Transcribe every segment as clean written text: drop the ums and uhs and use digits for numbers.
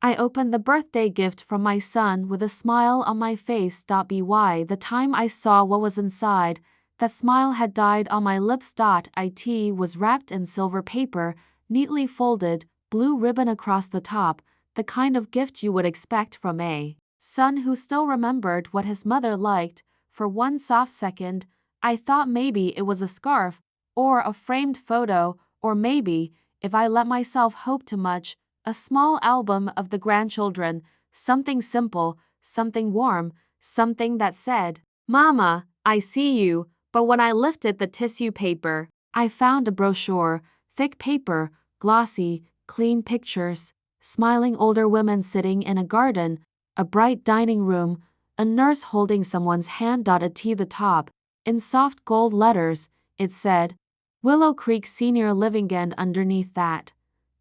I opened the birthday gift from my son with a smile on my face. By the time I saw what was inside, that smile had died on my lips. It was wrapped in silver paper, neatly folded, blue ribbon across the top, the kind of gift you would expect from a son who still remembered what his mother liked. For one soft second, I thought maybe it was a scarf, or a framed photo, or maybe, if I let myself hope too much, a small album of the grandchildren, something simple, something warm, something that said, "Mama, I see you." But when I lifted the tissue paper, I found a brochure, thick paper, glossy, clean pictures, smiling older women sitting in a garden, a bright dining room, a nurse holding someone's hand. At the top, in soft gold letters, it said, Willow Creek Senior Living, and underneath that,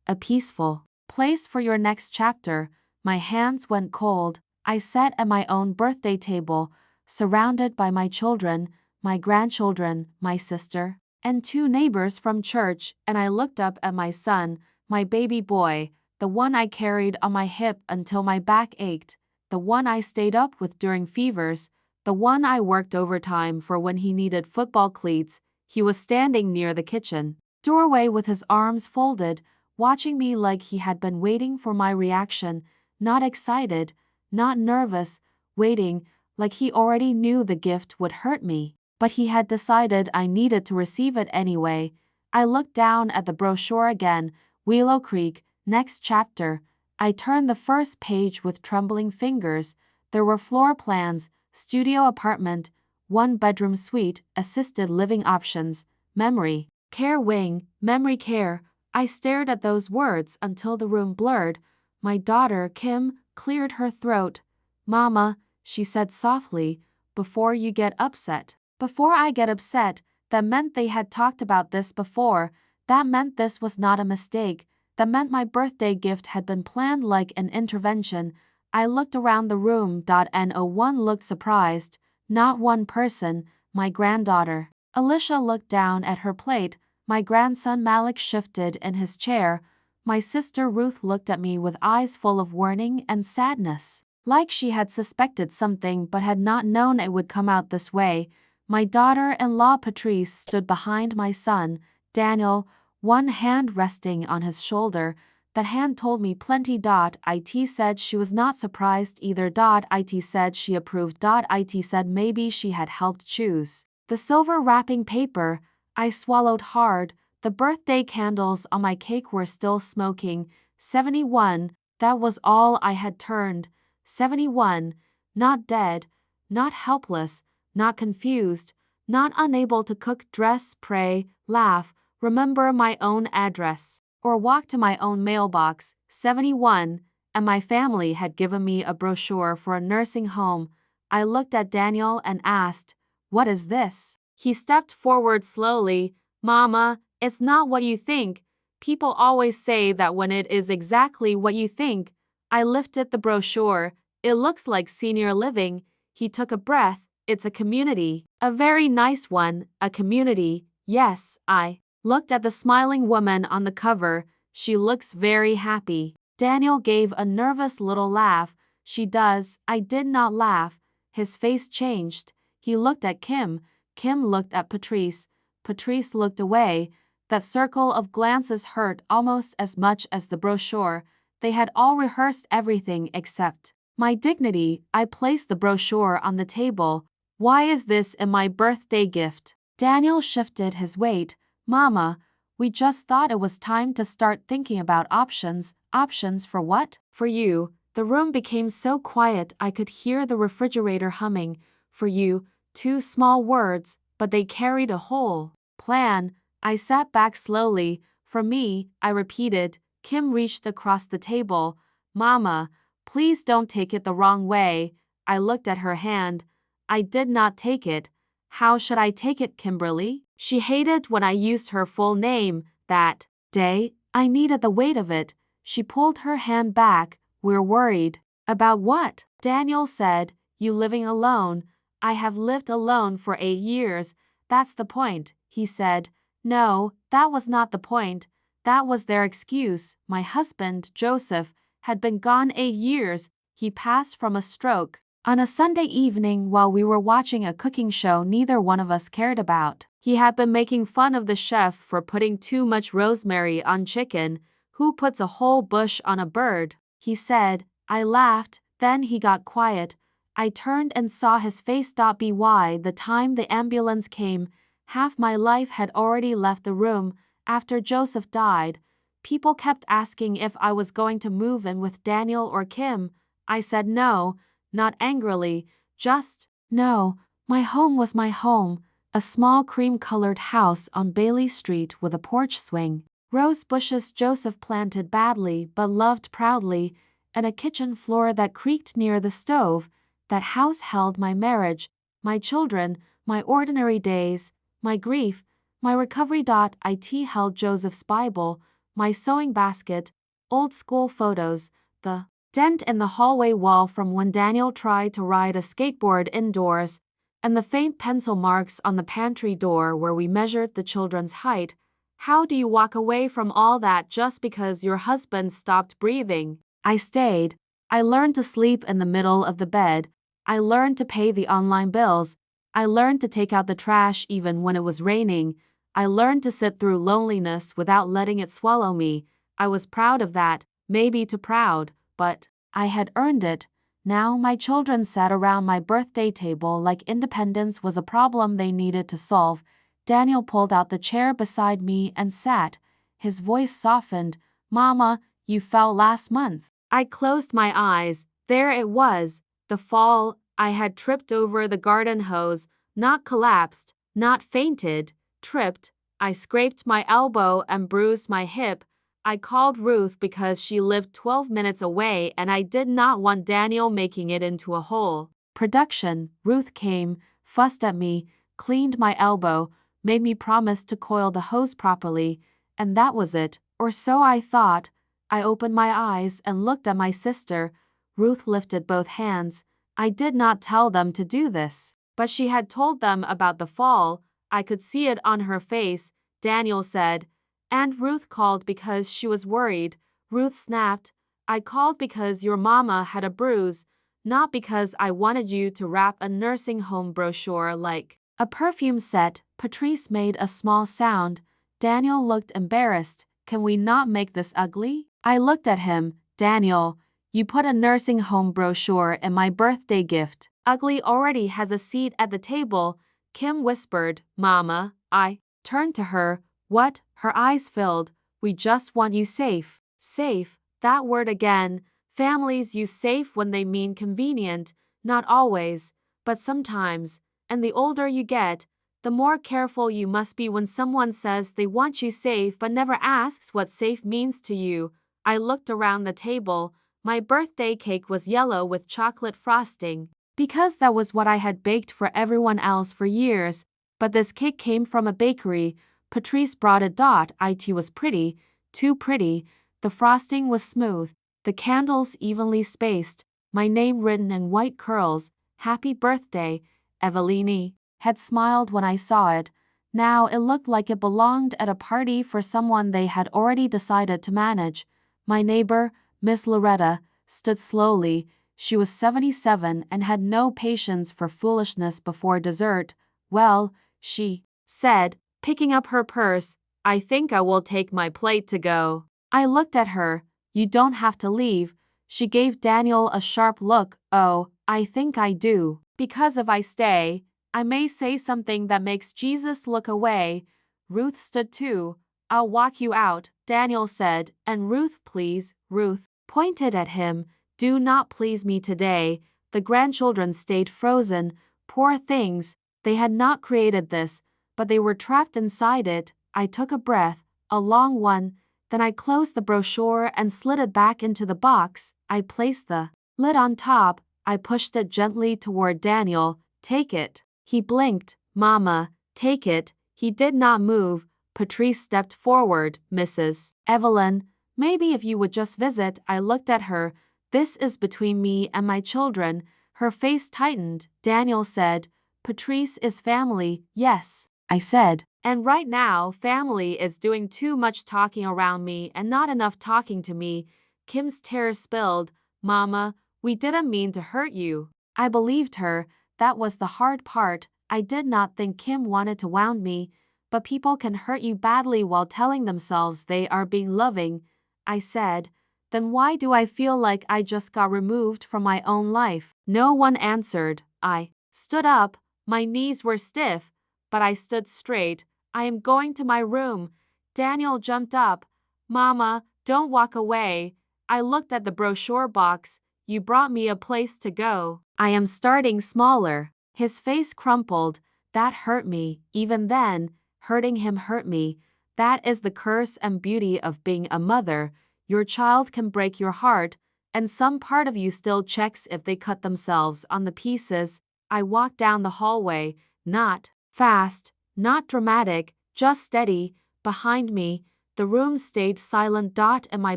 a peaceful place for your next chapter. My hands went cold. I sat at my own birthday table, surrounded by my children, my grandchildren, my sister, and two neighbors from church, and I looked up at my son, my baby boy, the one I carried on my hip until my back ached, the one I stayed up with during fevers, the one I worked overtime for when he needed football cleats. He was standing near the kitchen doorway with his arms folded, watching me like he had been waiting for my reaction, not excited, not nervous, waiting, like he already knew the gift would hurt me. But he had decided I needed to receive it anyway. I looked down at the brochure again, Willow Creek, next chapter. I turned the first page with trembling fingers. There were floor plans, studio apartment, one-bedroom suite, assisted living options, memory care wing, memory care. I stared at those words until the room blurred. My daughter, Kim, cleared her throat. "Mama," she said softly, "before you get upset." Before I get upset, that meant they had talked about this before. That meant this was not a mistake. That meant my birthday gift had been planned like an intervention. I looked around the room. No one looked surprised. Not one person. My granddaughter Alicia looked down at her plate. My grandson Malik shifted in his chair. My sister Ruth looked at me with eyes full of warning and sadness, like she had suspected something but had not known it would come out this way. My daughter-in-law Patrice stood behind my son, Daniel, one hand resting on his shoulder. That hand told me plenty. It said she was not surprised either. It said she approved. It said maybe she had helped choose the silver wrapping paper. I swallowed hard. The birthday candles on my cake were still smoking. 71, that was all I had turned. 71, not dead, not helpless, not confused, not unable to cook, dress, pray, laugh, remember my own address, or walk to my own mailbox. 71, and my family had given me a brochure for a nursing home. I looked at Daniel and asked, "What is this?" He stepped forward slowly. "Mama, it's not what you think. People always say that when it is exactly what you think." I lifted the brochure. "It looks like senior living." He took a breath. "It's a community. A very nice one, a community." "Yes." I looked at the smiling woman on the cover. "She looks very happy." Daniel gave a nervous little laugh. "She does." I did not laugh. His face changed. He looked at Kim. Kim looked at Patrice. Patrice looked away. That circle of glances hurt almost as much as the brochure. They had all rehearsed everything except my dignity. I placed the brochure on the table. "Why is this in my birthday gift?" Daniel shifted his weight. "Mama, we just thought it was time to start thinking about options." "Options for what?" "For you." The room became so quiet I could hear the refrigerator humming. "For you." Two small words, but they carried a whole plan. I sat back slowly. "For me," I repeated. Kim reached across the table. "Mama, please don't take it the wrong way." I looked at her hand. I did not take it. "How should I take it, Kimberly?" She hated when I used her full name. That day, I needed the weight of it. She pulled her hand back. "We're worried." "About what?" Daniel said. "You living alone." "I have lived alone for 8 years. That's the point," he said. "No, that was not the point. That was their excuse. My husband, Joseph, had been gone 8 years. He passed from a stroke on a Sunday evening while we were watching a cooking show neither one of us cared about. He had been making fun of the chef for putting too much rosemary on chicken. Who puts a whole bush on a bird? He said. I laughed, then he got quiet. I turned and saw his face. By the time the ambulance came, half my life had already left the room. After Joseph died, people kept asking if I was going to move in with Daniel or Kim. I said no, not angrily, just no. My home was my home, a small cream-colored house on Bailey Street with a porch swing, rose bushes Joseph planted badly but loved proudly, and a kitchen floor that creaked near the stove. That house held my marriage, my children, my ordinary days, my grief, my recovery. It held Joseph's Bible, my sewing basket, old school photos, the dent in the hallway wall from when Daniel tried to ride a skateboard indoors, and the faint pencil marks on the pantry door where we measured the children's height. How do you walk away from all that just because your husband stopped breathing? I stayed. I learned to sleep in the middle of the bed. I learned to pay the online bills. I learned to take out the trash even when it was raining. I learned to sit through loneliness without letting it swallow me. I was proud of that, maybe too proud, but I had earned it. Now my children sat around my birthday table like independence was a problem they needed to solve. Daniel pulled out the chair beside me and sat. His voice softened. Mama, you fell last month. I closed my eyes. There it was, the fall. I had tripped over the garden hose, not collapsed, not fainted, tripped. I scraped my elbow and bruised my hip. I called Ruth because she lived 12 minutes away and I did not want Daniel making it into a hole. Production. Ruth came, fussed at me, cleaned my elbow, made me promise to coil the hose properly, and that was it, or so I thought. I opened my eyes and looked at my sister. Ruth lifted both hands. I did not tell them to do this, but she had told them about the fall. I could see it on her face. Daniel said, and Ruth called because she was worried. Ruth snapped, I called because your mama had a bruise, not because I wanted you to wrap a nursing home brochure like a perfume set. Patrice made a small sound. Daniel looked embarrassed. Can we not make this ugly? I looked at him. Daniel, you put a nursing home brochure in my birthday gift. Ugly already has a seat at the table. Kim whispered, Mama. I turned to her. What? Her eyes filled. We just want you safe. Safe, that word again. Families use safe when they mean convenient, not always, but sometimes. And the older you get, the more careful you must be when someone says they want you safe but never asks what safe means to you. I looked around the table. My birthday cake was yellow with chocolate frosting, because that was what I had baked for everyone else for years. But this cake came from a bakery. Patrice brought it. It was pretty, too pretty. The frosting was smooth, the candles evenly spaced, my name written in white curls. Happy birthday, Evelini. Had smiled when I saw it. Now it looked like it belonged at a party for someone they had already decided to manage. My neighbor, Miss Loretta, stood slowly. She was 77 and had no patience for foolishness before dessert. Well, she said, picking up her purse, I think I will take my plate to go. I looked at her. You don't have to leave. She gave Daniel a sharp look. Oh, I think I do. Because if I stay, I may say something that makes Jesus look away. Ruth stood too. I'll walk you out, Daniel said, and Ruth, please. Ruth pointed at him. Do not please me today. The grandchildren stayed frozen. Poor things. They had not created this, but they were trapped inside it. I took a breath, a long one. Then I closed the brochure and slid it back into the box. I placed the lid on top. I pushed it gently toward Daniel. Take it. He blinked. Mama, take it. He did not move. Patrice stepped forward. Mrs. Evelyn, maybe if you would just visit. I looked at her. This is between me and my children. Her face tightened. Daniel said, Patrice is family. Yes, I said. And right now, family is doing too much talking around me and not enough talking to me. Kim's tears spilled. Mama, we didn't mean to hurt you. I believed her. That was the hard part. I did not think Kim wanted to wound me, but people can hurt you badly while telling themselves they are being loving. I said, then why do I feel like I just got removed from my own life? No one answered. I stood up. My knees were stiff, but I stood straight. I am going to my room. Daniel jumped up. Mama, don't walk away. I looked at the brochure box. You brought me a place to go. I am starting smaller. His face crumpled. That hurt me. Even then, hurting him hurt me. That is the curse and beauty of being a mother. Your child can break your heart, and some part of you still checks if they cut themselves on the pieces. I walked down the hallway, not fast, not dramatic, just steady. Behind me, the room stayed silent. In my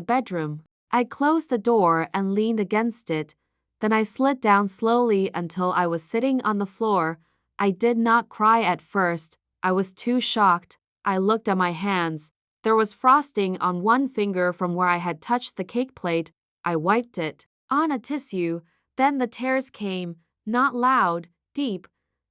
bedroom. I closed the door and leaned against it. Then I slid down slowly until I was sitting on the floor. I did not cry at first. I was too shocked. I looked at my hands. There was frosting on one finger from where I had touched the cake plate. I wiped it on a tissue. Then the tears came, not loud, deep,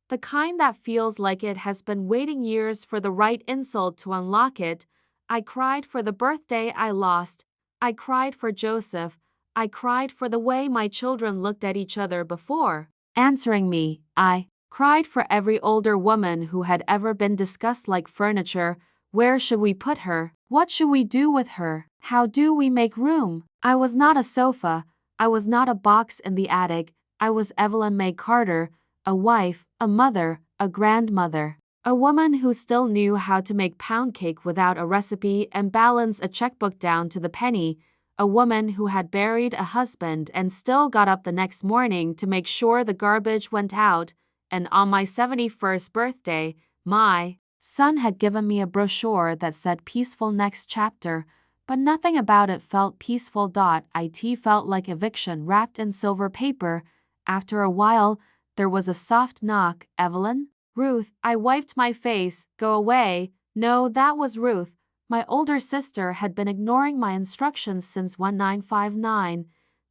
the kind that feels like it has been waiting years for the right insult to unlock it. I cried for the birthday I lost. I cried for Joseph. I cried for the way my children looked at each other before answering me. I cried for every older woman who had ever been discussed like furniture. Where should we put her? What should we do with her? How do we make room? I was not a sofa. I was not a box in the attic. I was Evelyn May Carter, a wife, a mother, a grandmother. A woman who still knew how to make pound cake without a recipe and balance a checkbook down to the penny. A woman who had buried a husband and still got up the next morning to make sure the garbage went out. And on my 71st birthday, my son had given me a brochure that said peaceful next chapter, but nothing about it felt peaceful. It felt like eviction wrapped in silver paper. After a while, there was a soft knock. Evelyn? Ruth. I wiped my face. Go away. No, that was Ruth. My older sister had been ignoring my instructions since 1959.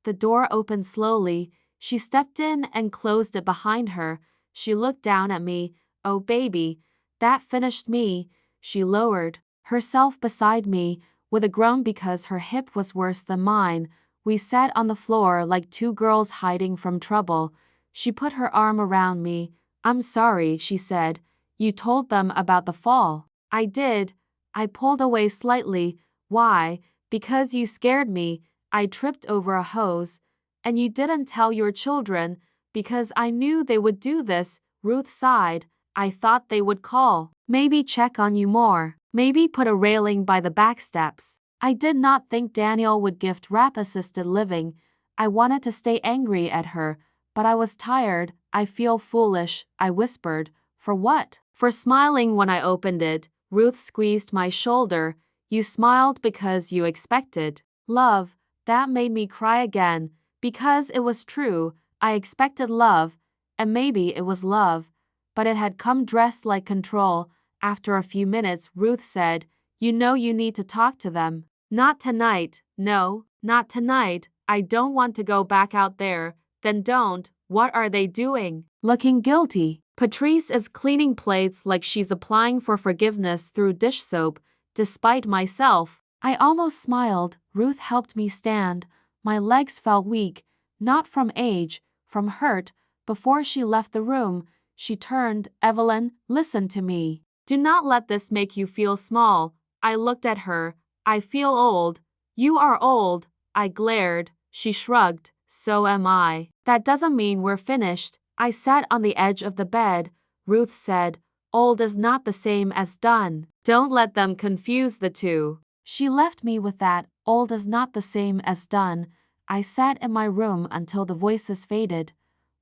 The door opened slowly. She stepped in and closed it behind her. She looked down at me. Oh, baby. That finished me. She lowered herself beside me with a groan because her hip was worse than mine. We sat on the floor like two girls hiding from trouble. She put her arm around me. I'm sorry, she said. You told them about the fall. I did. I pulled away slightly. Why? Because you scared me. I tripped over a hose. And you didn't tell your children, because I knew they would do this. Ruth sighed. I thought they would call. Maybe check on you more. Maybe put a railing by the back steps. I did not think Daniel would gift rap assisted living. I wanted to stay angry at her, but I was tired. I feel foolish, I whispered. For what? For smiling when I opened it. Ruth squeezed my shoulder. You smiled because you expected love. That made me cry again, because it was true. I expected love, and maybe it was love, but it had come dressed like control. After a few minutes, Ruth said, you know you need to talk to them. Not tonight. No, not tonight. I don't want to go back out there. Then don't. What are they doing? Looking guilty. Patrice is cleaning plates like she's applying for forgiveness through dish soap, despite myself. I almost smiled. Ruth helped me stand. My legs felt weak, not from age, from hurt. Before she left the room, she turned. Evelyn, listen to me. Do not let this make you feel small. I looked at her. I feel old. You are old. I glared. She shrugged. So am I. That doesn't mean we're finished. I sat on the edge of the bed. Ruth said, old is not the same as done. Don't let them confuse the two. She left me with that, old is not the same as done. I sat in my room until the voices faded.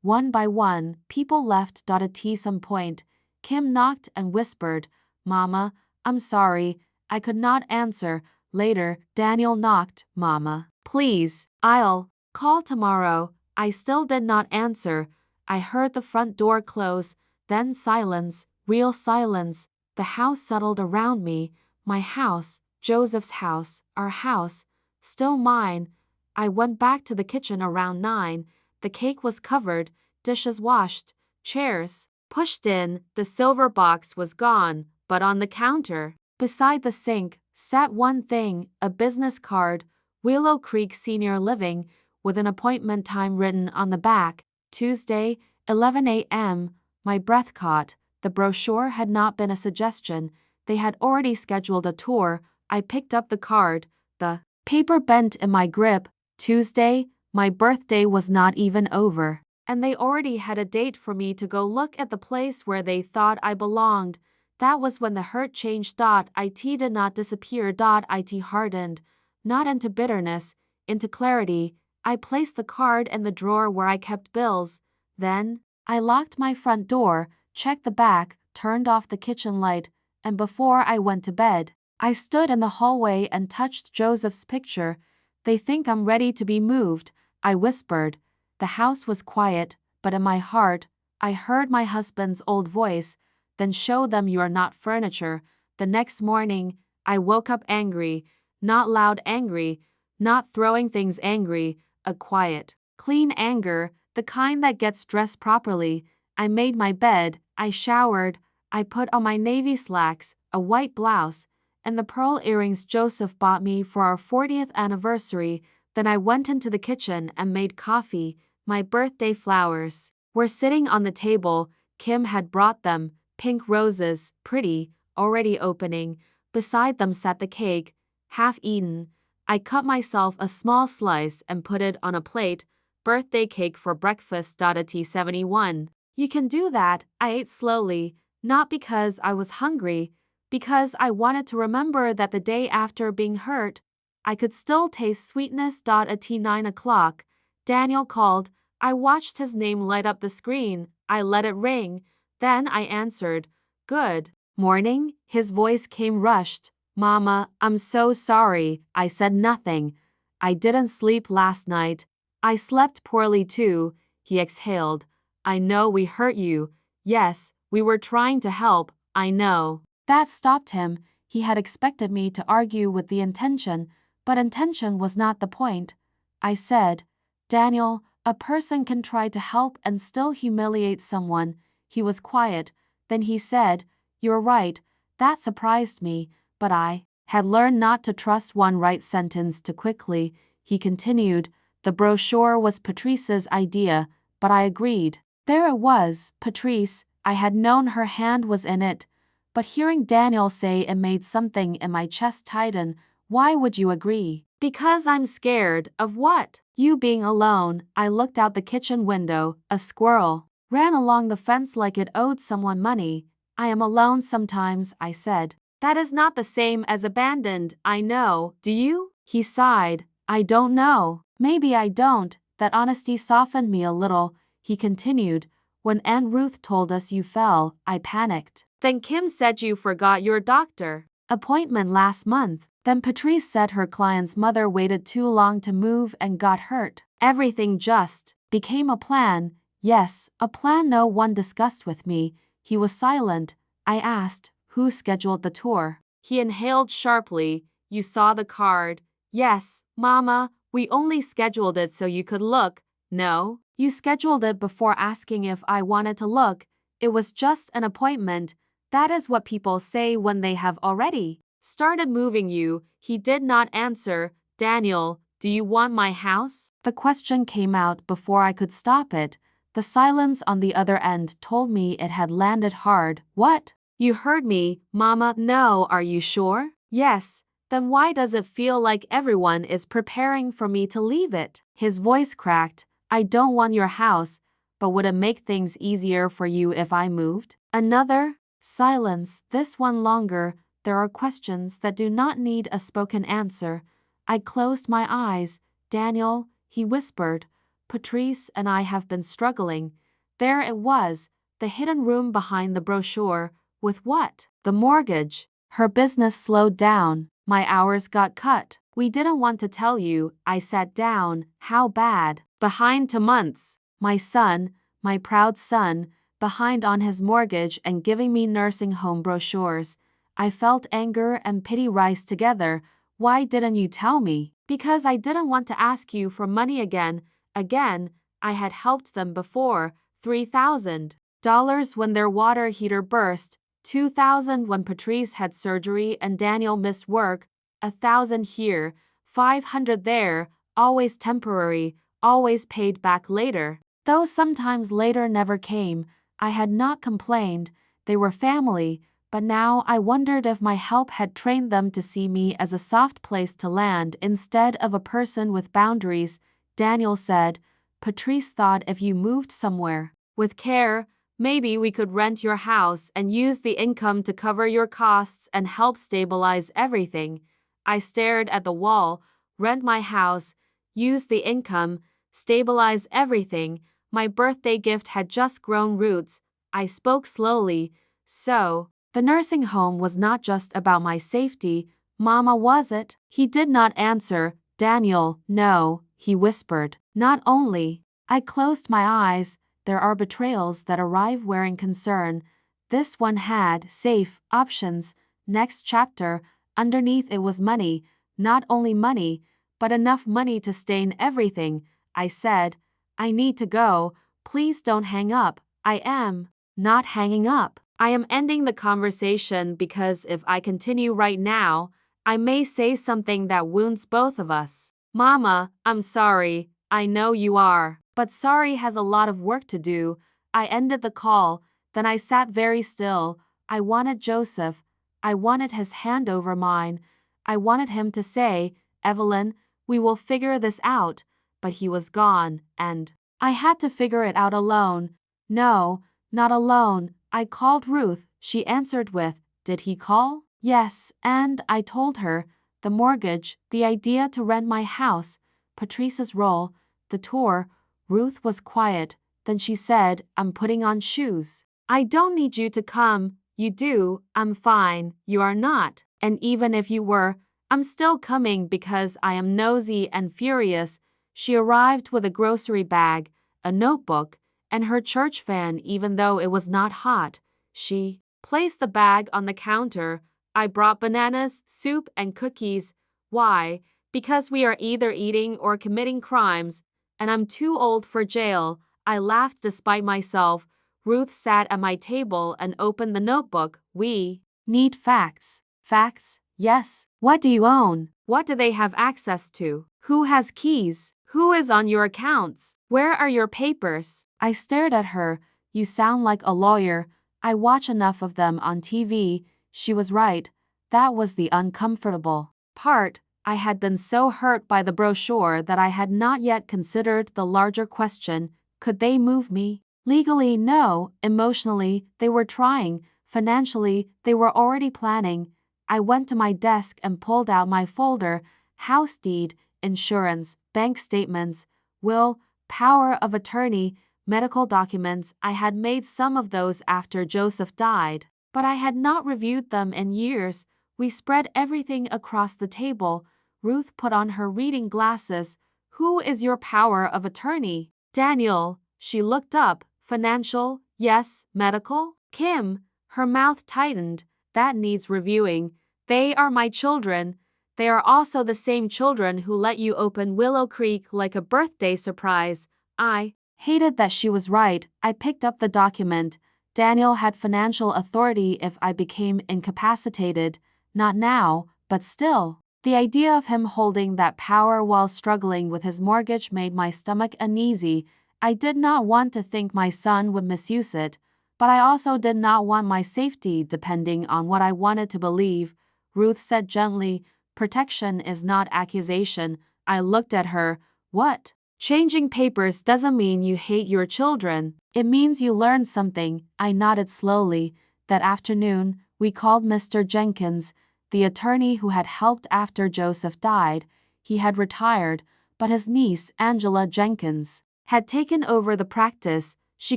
One by one, people left. At some point, Kim knocked and whispered, Mama, I'm sorry. I could not answer. Later, Daniel knocked. Mama, please, I'll call tomorrow. I still did not answer. I heard the front door close, then silence, real silence. The house settled around me. My house, Joseph's house, our house, still mine. I went back to the kitchen around 9. The cake was covered, dishes washed, chairs pushed in, the silver box was gone, but on the counter, beside the sink, sat one thing, a business card, Willow Creek Senior Living, with an appointment time written on the back, Tuesday, 11 a.m. My breath caught. The brochure had not been a suggestion. They had already scheduled a tour. I picked up the card. The paper bent in my grip. Tuesday, my birthday was not even over, and they already had a date for me to go look at the place where they thought I belonged. That was when the hurt changed. It did not disappear. It hardened, not into bitterness, into clarity. I placed the card in the drawer where I kept bills. Then, I locked my front door, checked the back, turned off the kitchen light, and before I went to bed, I stood in the hallway and touched Joseph's picture. They think I'm ready to be moved, I whispered. The house was quiet, but in my heart, I heard my husband's old voice. Then show them you are not furniture. The next morning, I woke up angry, not loud angry, not throwing things angry, a quiet, clean anger, the kind that gets dressed properly. I made my bed, I showered, I put on my navy slacks, a white blouse, and the pearl earrings Joseph bought me for our 40th anniversary. Then I went into the kitchen and made coffee. My birthday flowers were sitting on the table. Kim had brought them, pink roses, pretty, already opening. Beside them sat the cake, half eaten. I cut myself a small slice and put it on a plate. Birthday cake for breakfast. At 71. You can do that. I ate slowly, not because I was hungry, because I wanted to remember that the day after being hurt, I could still taste sweetness. At 9 o'clock, Daniel called. I watched his name light up the screen. I let it ring. Then I answered. Good morning. His voice came rushed. Mama, I'm so sorry. I said nothing. I didn't sleep last night. I slept poorly too. He exhaled. I know we hurt you. Yes, we were trying to help. I know. That stopped him. He had expected me to argue with the intention, but intention was not the point. I said, Daniel, a person can try to help and still humiliate someone. He was quiet. Then he said, You're right. That surprised me, but I had learned not to trust one right sentence too quickly. He continued, The brochure was Patrice's idea, but I agreed. There it was, Patrice. I had known her hand was in it. But hearing Daniel say it made something in my chest tighten. Why would you agree? Because I'm scared. Of what? You being alone. I looked out the kitchen window. A squirrel ran along the fence like it owed someone money. I am alone sometimes, I said. That is not the same as abandoned, I know. Do you? He sighed. I don't know. Maybe I don't. That honesty softened me a little. He continued. When Aunt Ruth told us you fell, I panicked. Then Kim said you forgot your doctor appointment last month. Then Patrice said her client's mother waited too long to move and got hurt. Everything just became a plan. Yes, a plan no one discussed with me. He was silent. I asked, who scheduled the tour? He inhaled sharply. You saw the card. Yes, Mama, we only scheduled it so you could look. No, you scheduled it before asking if I wanted to look. It was just an appointment. That is what people say when they have already started moving you. He did not answer. Daniel, do you want my house? The question came out before I could stop it. The silence on the other end told me it had landed hard. What? You heard me, Mama. No, are you sure? Yes. Then why does it feel like everyone is preparing for me to leave it? His voice cracked. I don't want your house, but would it make things easier for you if I moved? Another silence, this one longer. There are questions that do not need a spoken answer. I closed my eyes. Daniel, he whispered, Patrice and I have been struggling. There it was, the hidden room behind the brochure. With what? The mortgage. Her business slowed down. My hours got cut. We didn't want to tell you. I sat down. How bad? Behind 2 months. My son, my proud son, behind on his mortgage and giving me nursing home brochures. I felt anger and pity rise together. Why didn't you tell me? Because I didn't want to ask you for money again. Again, I had helped them before, $3,000 when their water heater burst, $2,000 when Patrice had surgery and Daniel missed work, $1,000 here, $500 there, always temporary, always paid back later. Though sometimes later never came, I had not complained. They were family, but now I wondered if my help had trained them to see me as a soft place to land instead of a person with boundaries. Daniel said, Patrice thought if you moved somewhere with care, maybe we could rent your house and use the income to cover your costs and help stabilize everything. I stared at the wall. Rent my house, use the income, stabilize everything. My birthday gift had just grown roots. I spoke slowly. So, the nursing home was not just about my safety, Mama, was it? He did not answer. Daniel, no, he whispered. Not only. I closed my eyes. There are betrayals that arrive wearing concern. This one had safe options. Next chapter, underneath it was money. Not only money, but enough money to stain everything. I said, I need to go. Please don't hang up. I am not hanging up. I am ending the conversation because if I continue right now, I may say something that wounds both of us. Mama, I'm sorry. I know you are. But sorry has a lot of work to do. I ended the call. Then I sat very still. I wanted Joseph. I wanted his hand over mine. I wanted him to say, Evelyn, we will figure this out. But he was gone, and I had to figure it out alone. No, not alone. I called Ruth. She answered with, Did he call? Yes, and I told her, the mortgage, the idea to rent my house, Patrice's role, the tour. Ruth was quiet. Then she said, I'm putting on shoes. I don't need you to come. You do. I'm fine. You are not. And even if you were, I'm still coming because I am nosy and furious. She arrived with a grocery bag, a notebook, and her church fan even though it was not hot. She placed the bag on the counter. I brought bananas, soup, and cookies. Why? Because we are either eating or committing crimes, and I'm too old for jail. I laughed despite myself. Ruth sat at my table and opened the notebook. We need facts. Facts? Yes. What do you own? What do they have access to? Who has keys? Who is on your accounts? Where are your papers? I stared at her. You sound like a lawyer. I watch enough of them on TV. She was right. That was the uncomfortable part. I had been so hurt by the brochure that I had not yet considered the larger question, could they move me? Legally, no. Emotionally, they were trying. Financially, they were already planning. I went to my desk and pulled out my folder, house deed, insurance, bank statements, will, power of attorney, medical documents. I had made some of those after Joseph died, but I had not reviewed them in years. We spread everything across the table. Ruth put on her reading glasses. Who is your power of attorney? Daniel. She looked up. Financial? Yes. Medical? Kim. Her mouth tightened. That needs reviewing. They are my children. They are also the same children who let you open Willow Creek like a birthday surprise. I hated that she was right. I picked up the document. Daniel had financial authority if I became incapacitated. Not now, but still. The idea of him holding that power while struggling with his mortgage made my stomach uneasy. I did not want to think my son would misuse it, but I also did not want my safety depending on what I wanted to believe. Ruth said gently, protection is not accusation. I looked at her. What? Changing papers doesn't mean you hate your children. It means you learned something. I nodded slowly. That afternoon, we called Mr. Jenkins, the attorney who had helped after Joseph died. He had retired, but his niece, Angela Jenkins, had taken over the practice. She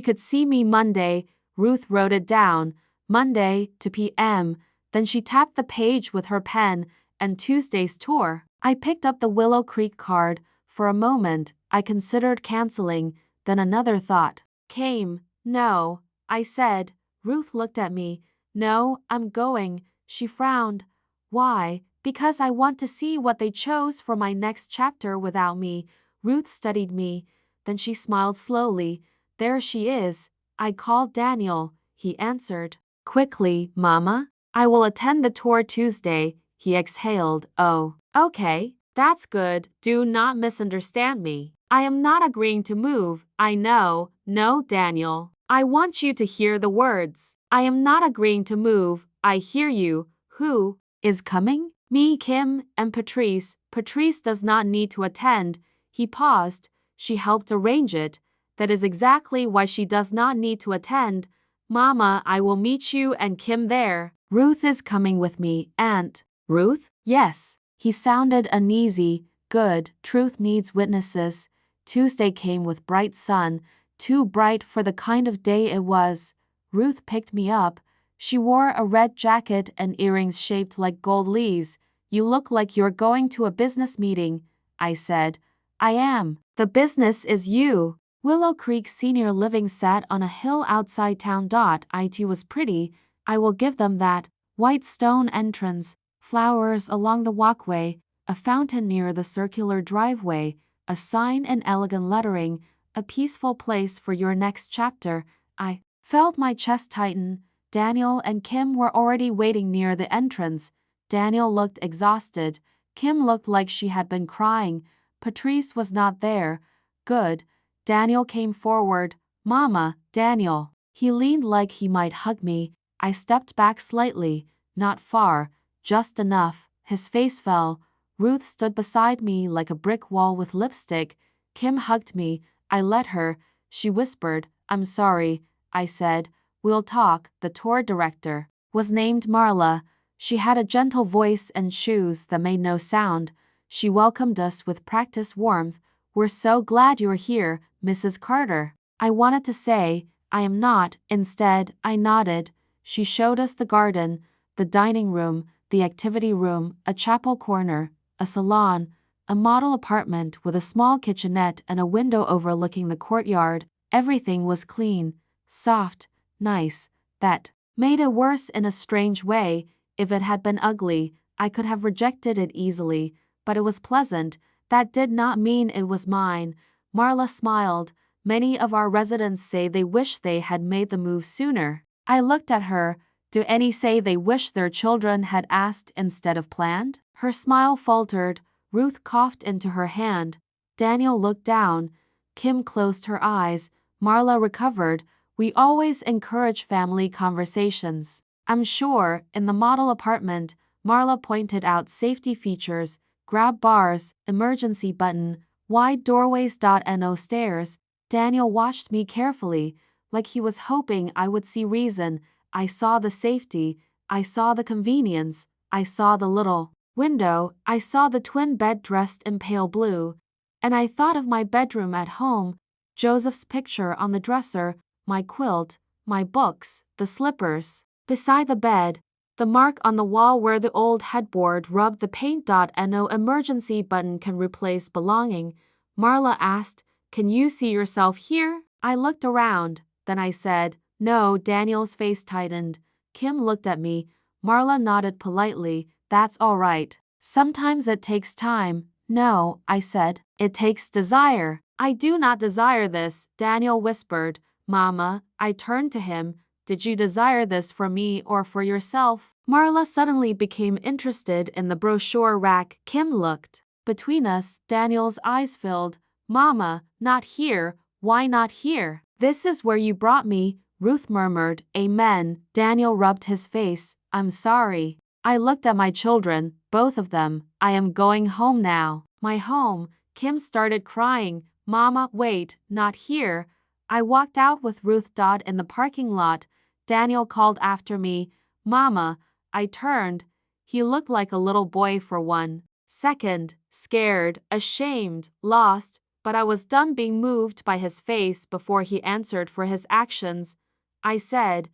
could see me Monday. Ruth wrote it down. Monday, 2 p.m. Then she tapped the page with her pen, and Tuesday's tour. I picked up the Willow Creek card. For a moment, I considered canceling. Then another thought came. No, I said. Ruth looked at me. No, I'm going. She frowned. Why? Because I want to see what they chose for my next chapter without me. Ruth studied me. Then she smiled slowly. There she is. I called Daniel. He answered. Quickly, Mama. I will attend the tour Tuesday. He exhaled. Oh, okay. That's good. Do not misunderstand me. I am not agreeing to move. I know. No, Daniel. I want you to hear the words. I am not agreeing to move. I hear you. Who is coming? Me, Kim, and Patrice. Patrice does not need to attend. He paused. She helped arrange it. That is exactly why she does not need to attend. Mama, I will meet you and Kim there. Ruth is coming with me, Aunt. Ruth? Yes. He sounded uneasy. Good. Truth needs witnesses. Tuesday came with bright sun, too bright for the kind of day it was. Ruth picked me up. She wore a red jacket and earrings shaped like gold leaves. You look like you're going to a business meeting, I said. I am. The business is you. Willow Creek Senior Living sat on a hill outside town. It was pretty, I will give them that. White stone entrance, flowers along the walkway, a fountain near the circular driveway, a sign in elegant lettering, a peaceful place for your next chapter. I felt my chest tighten. Daniel and Kim were already waiting near the entrance. Daniel looked exhausted. Kim looked like she had been crying. Patrice was not there. Good. Daniel came forward. Mama, Daniel. He leaned like he might hug me. I stepped back slightly, not far, just enough. His face fell. Ruth stood beside me like a brick wall with lipstick. Kim hugged me. I let her. She whispered, I'm sorry. I said, we'll talk. The tour director was named Marla. She had a gentle voice and shoes that made no sound. She welcomed us with practiced warmth. We're so glad you're here, Mrs. Carter. I wanted to say, I am not. Instead, I nodded. She showed us the garden, the dining room, the activity room, a chapel corner, a salon, a model apartment with a small kitchenette and a window overlooking the courtyard. Everything was clean, soft, nice. That made it worse in a strange way. If it had been ugly, I could have rejected it easily, but it was pleasant. That did not mean it was mine. Marla smiled. Many of our residents say they wish they had made the move sooner. I looked at her. Do any say they wish their children had asked instead of planned? Her smile faltered. Ruth coughed into her hand. Daniel looked down. Kim closed her eyes. Marla recovered. We always encourage family conversations. I'm sure, in the model apartment, Marla pointed out safety features, grab bars, emergency button, wide doorways. No stairs. Daniel watched me carefully, like he was hoping I would see reason. I saw the safety, I saw the convenience, I saw the little window, I saw the twin bed dressed in pale blue, and I thought of my bedroom at home, Joseph's picture on the dresser, my quilt, my books, the slippers. Beside the bed, the mark on the wall where the old headboard rubbed the paint. No emergency button can replace belonging. Marla asked, can you see yourself here? I looked around, then I said, no. Daniel's face tightened. Kim looked at me. Marla nodded politely. That's all right. Sometimes it takes time. No, I said. It takes desire. I do not desire this, Daniel whispered. Mama, I turned to him. Did you desire this for me or for yourself? Marla suddenly became interested in the brochure rack. Kim looked. Between us, Daniel's eyes filled. Mama, not here. Why not here? This is where you brought me, Ruth murmured. Amen. Daniel rubbed his face. I'm sorry. I looked at my children, both of them. I am going home now. My home. Kim started crying. Mama, wait, not here. I walked out with Ruth. In the parking lot. Daniel called after me. Mama. I turned. He looked like a little boy for 1 second, scared, ashamed, lost, but I was done being moved by his face before he answered for his actions. I said,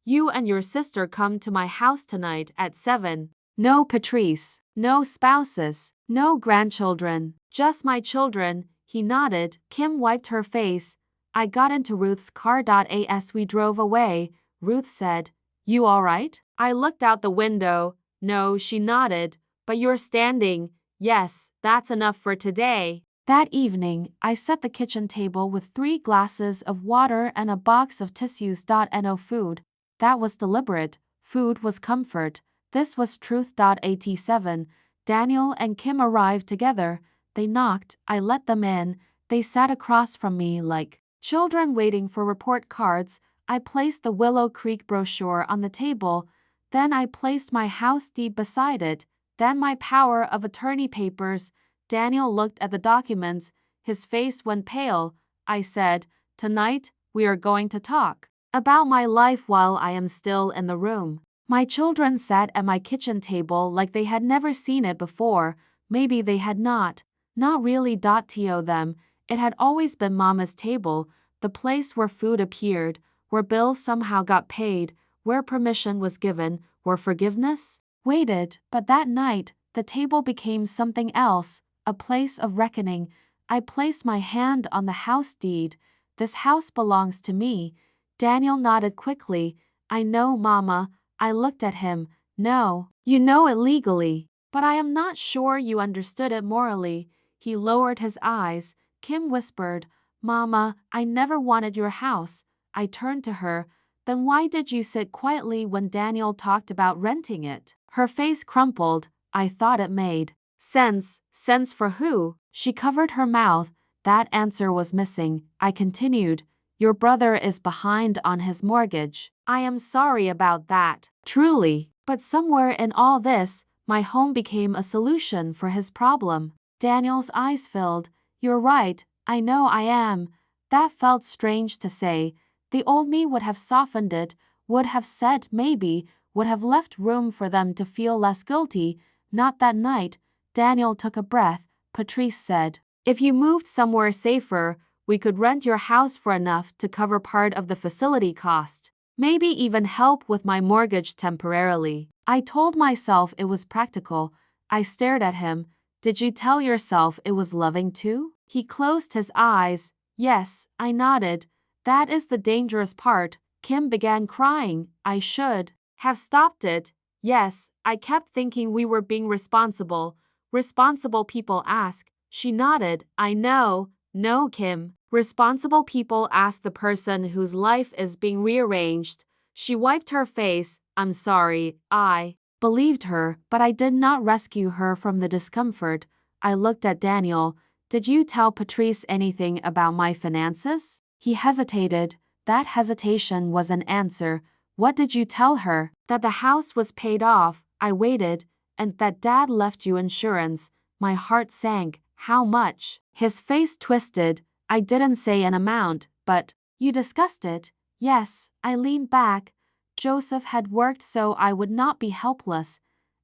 you and your sister come to my house tonight at 7. No Patrice, no spouses, no grandchildren, just my children. He nodded. Kim wiped her face. I got into Ruth's car. As we drove away, Ruth said, you all right? I looked out the window. No, she nodded, but you're standing. Yes, that's enough for today. That evening, I set the kitchen table with 3 glasses of water and a box of tissues. No food. That was deliberate. Food was comfort. This was truth. 87. Daniel and Kim arrived together. They knocked. I let them in. They sat across from me like children waiting for report cards. I placed the Willow Creek brochure on the table. Then I placed my house deed beside it. Then my power of attorney papers. Daniel looked at the documents. His face went pale. I said, "Tonight, we are going to talk about my life while I am still in the room." My children sat at my kitchen table like they had never seen it before. Maybe they had not. Not really. To them, it had always been Mama's table, the place where food appeared, where bills somehow got paid, where permission was given, where forgiveness waited. But that night, the table became something else, a place of reckoning. I placed my hand on the house deed. "This house belongs to me." Daniel nodded quickly. "I know, Mama." I looked at him. "No, you know it legally, but I am not sure you understood it morally." He lowered his eyes. Kim whispered, "Mama, I never wanted your house." I turned to her. "Then why did you sit quietly when Daniel talked about renting it?" Her face crumpled. I thought it made sense. Sense for who? She covered her mouth. That answer was missing. I continued, "Your brother is behind on his mortgage." "I am sorry about that. Truly." But somewhere in all this, my home became a solution for his problem. Daniel's eyes filled. "You're right, I know I am." That felt strange to say. The old me would have softened it, would have said maybe, would have left room for them to feel less guilty. Not that night. Daniel took a breath. Patrice said, "If you moved somewhere safer, we could rent your house for enough to cover part of the facility cost. Maybe even help with my mortgage temporarily." I told myself it was practical. I stared at him. "Did you tell yourself it was loving too?" He closed his eyes. "Yes," I nodded. "That is the dangerous part." Kim began crying. "I should have stopped it." "Yes, I kept thinking we were being responsible. Responsible people ask." She nodded. "I know." "No, Kim. Responsible people ask the person whose life is being rearranged." She wiped her face. "I'm sorry." I believed her, but I did not rescue her from the discomfort. I looked at Daniel. "Did you tell Patrice anything about my finances?" He hesitated. That hesitation was an answer. "What did you tell her?" "That the house was paid off." I waited. "And that Dad left you insurance." My heart sank. "How much?" His face twisted. "I didn't say an amount, but you discussed it." "Yes." I leaned back. Joseph had worked so I would not be helpless,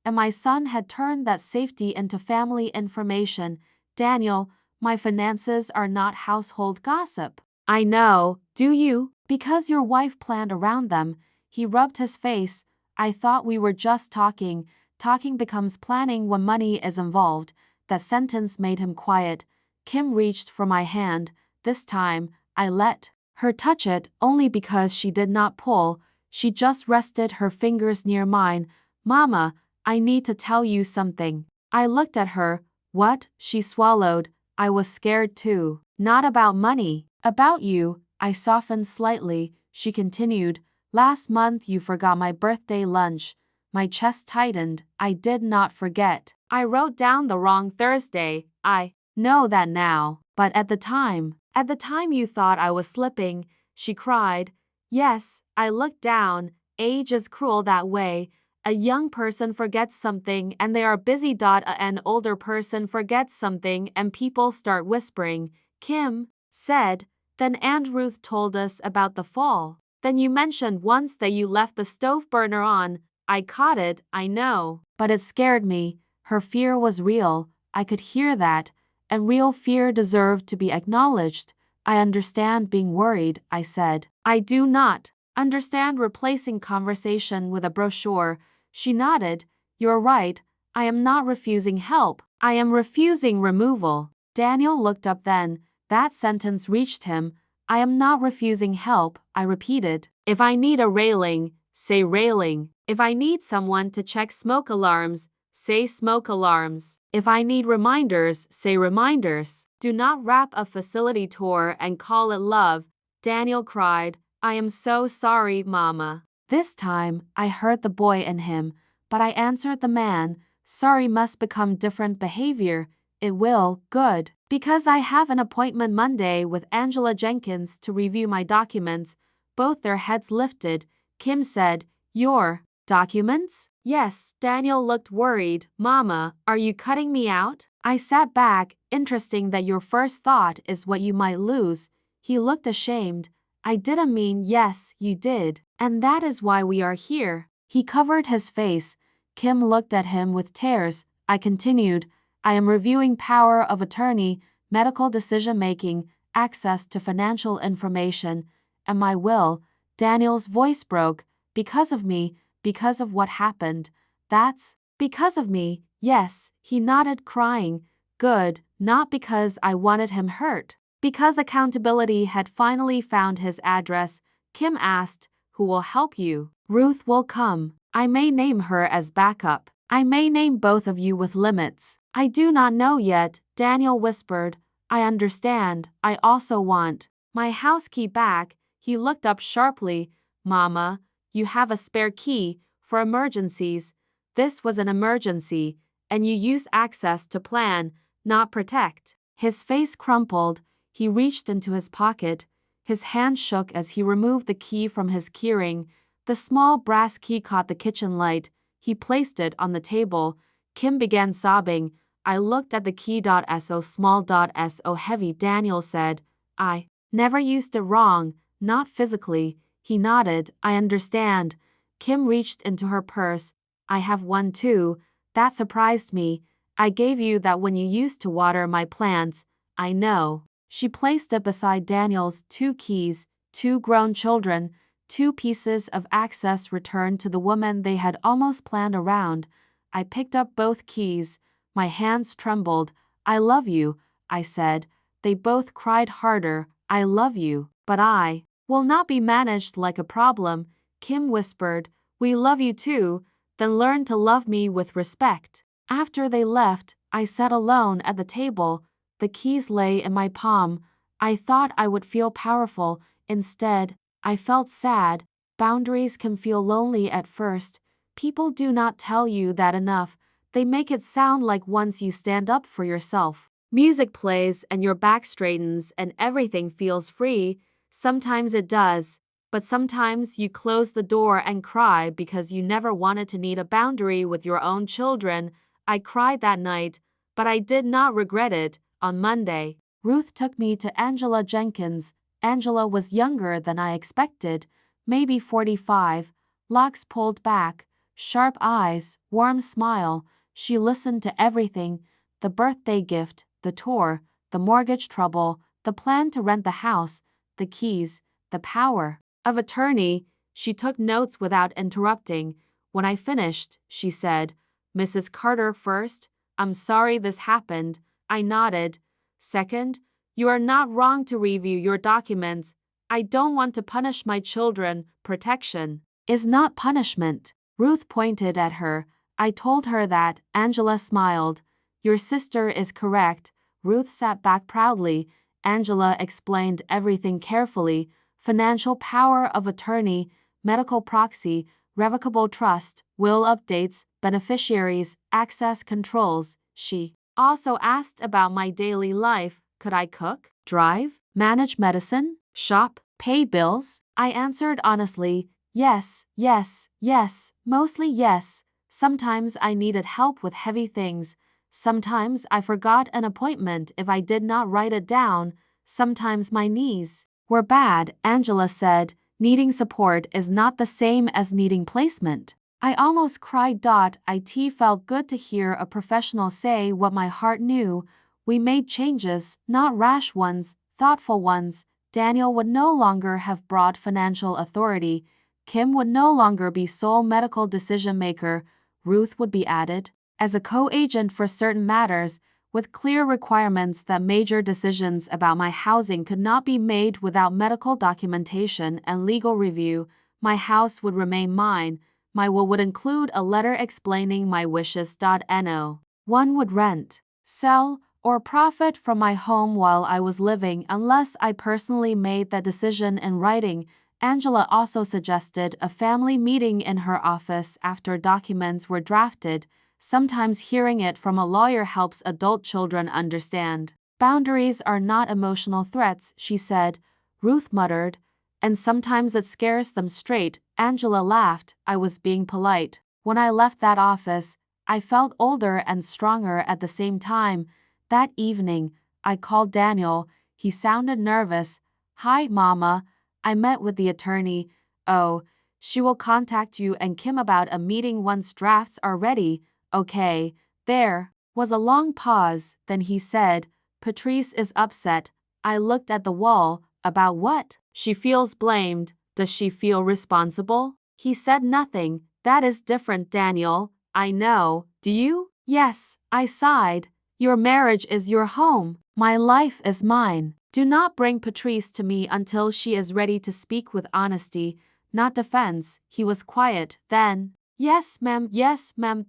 and my son had turned that safety into family information. "Daniel, my finances are not household gossip." "I know. Do you?" "Because your wife planned around them." He rubbed his face. "I thought we were just talking." Talking becomes planning when money is involved. That sentence made him quiet. Kim reached for my hand. This time, I let her touch it, only because she did not pull. She just rested her fingers near mine. "Mama, I need to tell you something." I looked at her. "What?" She swallowed. I was scared too. "Not about money. About you." I softened slightly. She continued, "Last month you forgot my birthday lunch." My chest tightened. I did not forget. I wrote down the wrong Thursday. I know that now. But at the time you thought I was slipping." She cried. "Yes." I looked down. Age is cruel that way. A young person forgets something and they are busy. An older person forgets something and people start whispering. Kim said, "Then Aunt Ruth told us about the fall. Then you mentioned once that you left the stove burner on." I caught it. "I know. But it scared me." Her fear was real. I could hear that. And real fear deserved to be acknowledged. "I understand being worried," I said. "I do not understand replacing conversation with a brochure." She nodded. "You're right. I am not refusing help. I am refusing removal." Daniel looked up then. That sentence reached him. "I am not refusing help," I repeated. "If I need a railing, say railing. If I need someone to check smoke alarms, say smoke alarms. If I need reminders, say reminders. Do not wrap a facility tour and call it love. Daniel cried. I am so sorry, Mama. This time, I heard the boy in him, but I answered the man. Sorry must become different behavior. It will, good. Because I have an appointment Monday with Angela Jenkins to review my documents. Both their heads lifted. Kim said, Your documents? Yes. Daniel looked worried. Mama, are you cutting me out? I sat back. Interesting that your first thought is what you might lose. He looked ashamed. I didn't mean yes, you did. And that is why we are here. He covered his face. Kim looked at him with tears. I continued, I am reviewing power of attorney, medical decision-making, access to financial information, and my will. Daniel's voice broke. Because of me, because of what happened. That's because of me, yes, he nodded, crying. Good, not because I wanted him hurt. Because accountability had finally found his address. Kim asked, who will help you? Ruth will come. I may name her as backup. I may name both of you with limits. I do not know yet, Daniel whispered. I understand. I also want my house key back. He looked up sharply. Mama, you have a spare key for emergencies. This was an emergency, and you use access to plan, not protect. His face crumpled. He reached into his pocket. His hand shook as he removed the key from his keyring. The small brass key caught the kitchen light. He placed it on the table. Kim began sobbing. I looked at the key. So small. So heavy. Daniel said, I never used it wrong, not physically. He nodded. I understand. Kim reached into her purse. I have one too. That surprised me. I gave you that when you used to water my plants. I know. She placed it beside Daniel's 2 keys, 2 grown children, 2 pieces of access returned to the woman they had almost planned around. I picked up both keys. My hands trembled. I love you, I said. They both cried harder. I love you, but I will not be managed like a problem. Kim whispered, we love you too, then learn to love me with respect. After they left, I sat alone at the table. The keys lay in my palm. I thought I would feel powerful. Instead, I felt sad. Boundaries can feel lonely at first. People do not tell you that enough. They make it sound like once you stand up for yourself, music plays and your back straightens and everything feels free. Sometimes it does, but sometimes you close the door and cry because you never wanted to need a boundary with your own children. I cried that night, but I did not regret it. On Monday, Ruth took me to Angela Jenkins. Angela was younger than I expected, maybe 45, locks pulled back, sharp eyes, warm smile. She listened to everything, the birthday gift, the tour, the mortgage trouble, the plan to rent the house, the keys, the power of attorney. She took notes without interrupting. When I finished, she said, Mrs. Carter first, I'm sorry this happened. I nodded. Second, you are not wrong to review your documents. I don't want to punish my children. Protection is not punishment. Ruth pointed at her. I told her that. Angela smiled. Your sister is correct. Ruth sat back proudly. Angela explained everything carefully. Financial power of attorney, medical proxy, revocable trust, will updates, beneficiaries, access controls. She also asked about my daily life. Could I cook, drive, manage medicine, shop, pay bills? I answered honestly, yes, yes, yes, mostly yes. Sometimes I needed help with heavy things. Sometimes I forgot an appointment if I did not write it down. Sometimes my knees were bad. Angela said, needing support is not the same as needing placement. I almost cried. It felt good to hear a professional say what my heart knew. We made changes, not rash ones, thoughtful ones. Daniel would no longer have broad financial authority. Kim would no longer be sole medical decision-maker. Ruth would be added as a co-agent for certain matters, with clear requirements that major decisions about my housing could not be made without medical documentation and legal review. My house would remain mine. My will would include a letter explaining my wishes. No one would rent, sell, or profit from my home while I was living unless I personally made that decision in writing. Angela also suggested a family meeting in her office after documents were drafted. Sometimes hearing it from a lawyer helps adult children understand. Boundaries are not emotional threats, she said, Ruth muttered, and sometimes it scares them straight. Angela laughed. I was being polite. When I left that office, I felt older and stronger at the same time. That evening, I called Daniel. He sounded nervous. Hi, Mama. I met with the attorney. Oh, she will contact you and Kim about a meeting once drafts are ready. Okay. There was a long pause, then he said, Patrice is upset. I looked at the wall. About what? She feels blamed. Does she feel responsible? He said nothing. That is different, Daniel. I know. Do you? Yes, I sighed. Your marriage is your home. My life is mine. Do not bring Patrice to me until she is ready to speak with honesty, not defense. He was quiet. Then, yes, ma'am,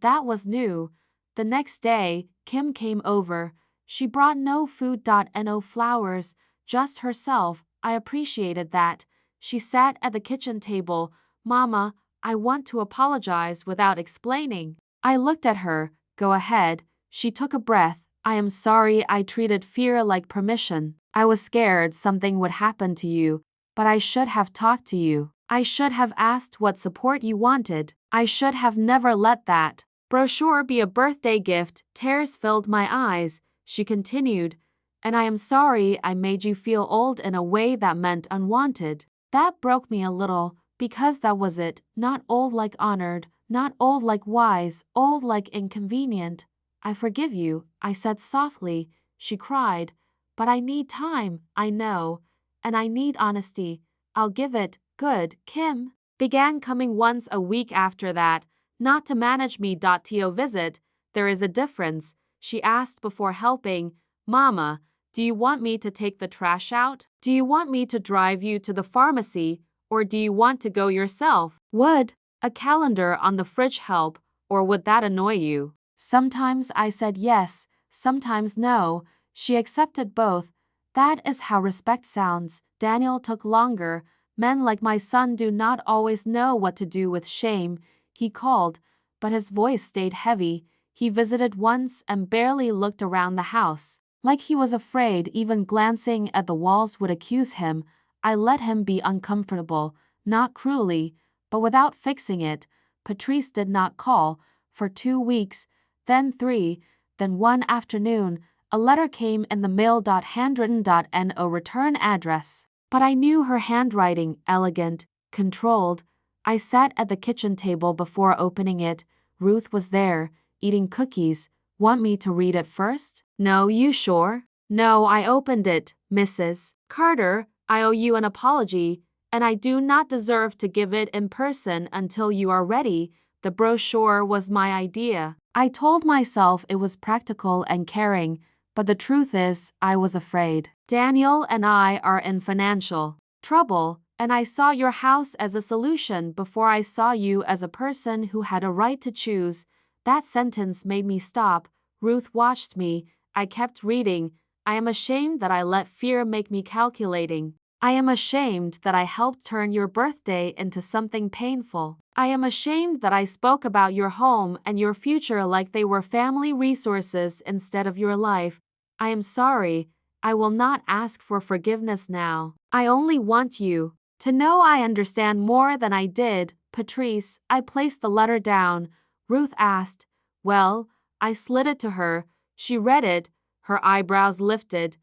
that was new. The next day, Kim came over. She brought no food. No flowers, just herself. I appreciated that. She sat at the kitchen table. Mama, I want to apologize without explaining. I looked at her. Go ahead. She took a breath. I am sorry I treated fear like permission. I was scared something would happen to you, but I should have talked to you. I should have asked what support you wanted. I should have never let that brochure be a birthday gift. Tears filled my eyes. She continued, and I am sorry I made you feel old in a way that meant unwanted. That broke me a little, because that was it. Not old like honored, not old like wise, old like inconvenient. I forgive you, I said softly. She cried. But I need time, I know. And I need honesty. I'll give it. Good. Kim began coming once a week after that, not to manage me. To visit. There is a difference, she asked before helping. Mama, do you want me to take the trash out? Do you want me to drive you to the pharmacy? Or do you want to go yourself? Would a calendar on the fridge help, or would that annoy you? Sometimes I said yes, sometimes no. She accepted both. That is how respect sounds. Daniel took longer. Men like my son do not always know what to do with shame. He called, but his voice stayed heavy. He visited once and barely looked around the house. Like he was afraid even glancing at the walls would accuse him. I let him be uncomfortable, not cruelly, but without fixing it. Patrice did not call for 2 weeks, then 3, then one afternoon, a letter came in the mail. Handwritten. No return address. But I knew her handwriting, elegant, controlled. I sat at the kitchen table before opening it. Ruth was there, eating cookies. Want me to read it first? No, you sure? No, I opened it, Mrs. Carter. I owe you an apology, and I do not deserve to give it in person until you are ready. The brochure was my idea. I told myself it was practical and caring, but the truth is, I was afraid. Daniel and I are in financial trouble, and I saw your house as a solution before I saw you as a person who had a right to choose. That sentence made me stop. Ruth watched me. I kept reading. I am ashamed that I let fear make me calculating. I am ashamed that I helped turn your birthday into something painful. I am ashamed that I spoke about your home and your future like they were family resources instead of your life. I am sorry. I will not ask for forgiveness now. I only want you to know I understand more than I did. Patrice, I placed the letter down. Ruth asked. Well, I slid it to her. She read it. Her eyebrows lifted.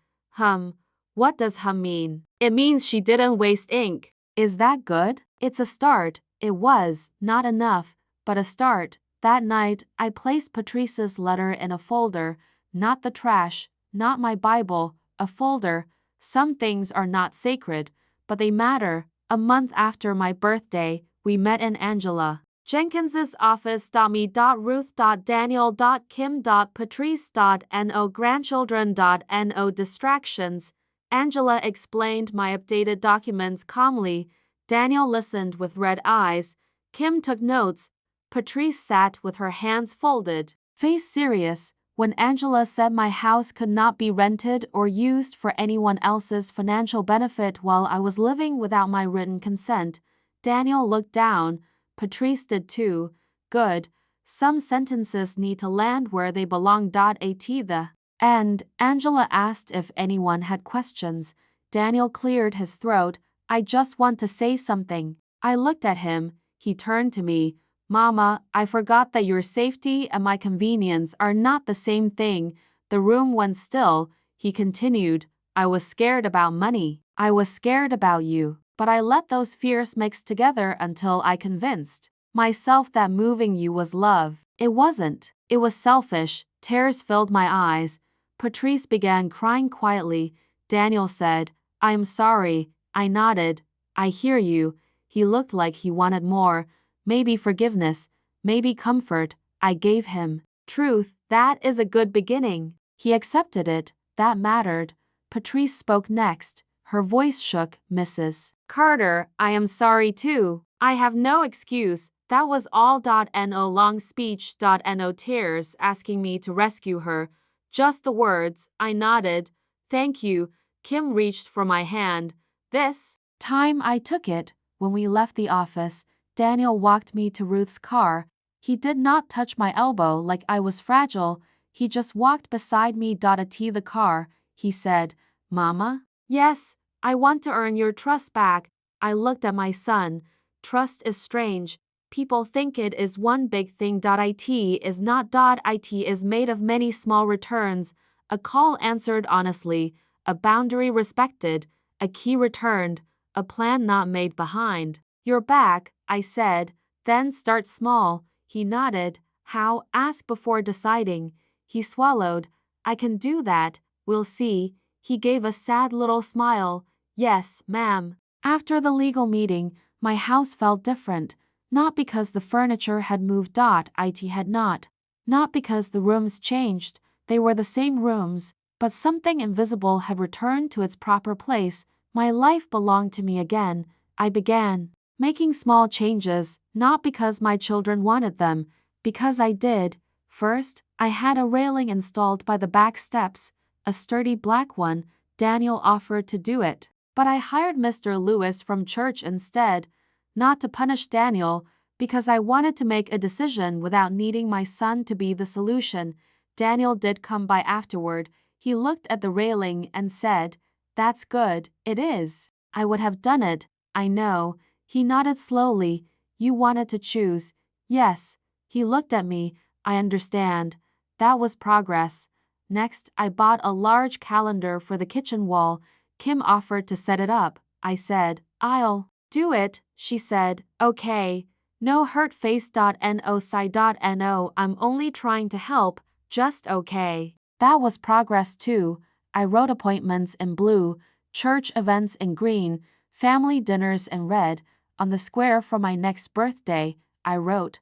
What does mean? It means she didn't waste ink. Is that good? It's a start. It was, not enough, but a start. That night, I placed Patrice's letter in a folder, not the trash, not my Bible, a folder. Some things are not sacred, but they matter. A month after my birthday, we met in Angela Jenkins's office. Me. Ruth. Daniel. Kim. Patrice. No grandchildren. No distractions. Angela explained my updated documents calmly. Daniel listened with red eyes. Kim took notes. Patrice sat with her hands folded, face serious, when Angela said my house could not be rented or used for anyone else's financial benefit while I was living without my written consent. Daniel looked down. Patrice did too. Good. Some sentences need to land where they belong. At the end, Angela asked if anyone had questions. Daniel cleared his throat. I just want to say something. I looked at him. He turned to me. Mama, I forgot that your safety and my convenience are not the same thing. The room went still. He continued. I was scared about money. I was scared about you. But I let those fears mix together until I convinced myself that moving you was love. It wasn't. It was selfish. Tears filled my eyes. Patrice began crying quietly. Daniel said, I am sorry. I nodded. I hear you. He looked like he wanted more. Maybe forgiveness, maybe comfort. I gave him truth. That is a good beginning. He accepted it. That mattered. Patrice spoke next. Her voice shook. Mrs. Carter, I am sorry too. I have no excuse. That was all. No long speech. No tears asking me to rescue her. Just the words. I nodded. Thank you. Kim reached for my hand. This time I took it. When we left the office, Daniel walked me to Ruth's car. He did not touch my elbow like I was fragile. He just walked beside me. At the car, he said, Mama? Yes, I want to earn your trust back. I looked at my son. Trust is strange. People think it is one big thing. It is not. It is made of many small returns. A call answered honestly, a boundary respected, a key returned, a plan not made behind your back, I said. Then start small. He nodded. How? Ask before deciding. He swallowed. I can do that. We'll see. He gave a sad little smile. Yes, ma'am. After the legal meeting, my house felt different. Not because the furniture had moved. It had not. Not because the rooms changed. They were the same rooms, but something invisible had returned to its proper place. My life belonged to me again. I began making small changes, not because my children wanted them, because I did. First, I had a railing installed by the back steps, a sturdy black one. Daniel offered to do it, but I hired Mr. Lewis from church instead, not to punish Daniel, because I wanted to make a decision without needing my son to be the solution. Daniel did come by afterward. He looked at the railing and said, That's good. It is. I would have done it. I know. He nodded slowly. You wanted to choose. Yes. He looked at me. I understand. That was progress. Next, I bought a large calendar for the kitchen wall. Kim offered to set it up. I said, I'll do it. She said, okay. No hurt face. No sigh. No, I'm only trying to help. Just okay. That was progress too. I wrote appointments in blue, church events in green, family dinners in red. On the square for my next birthday, I wrote,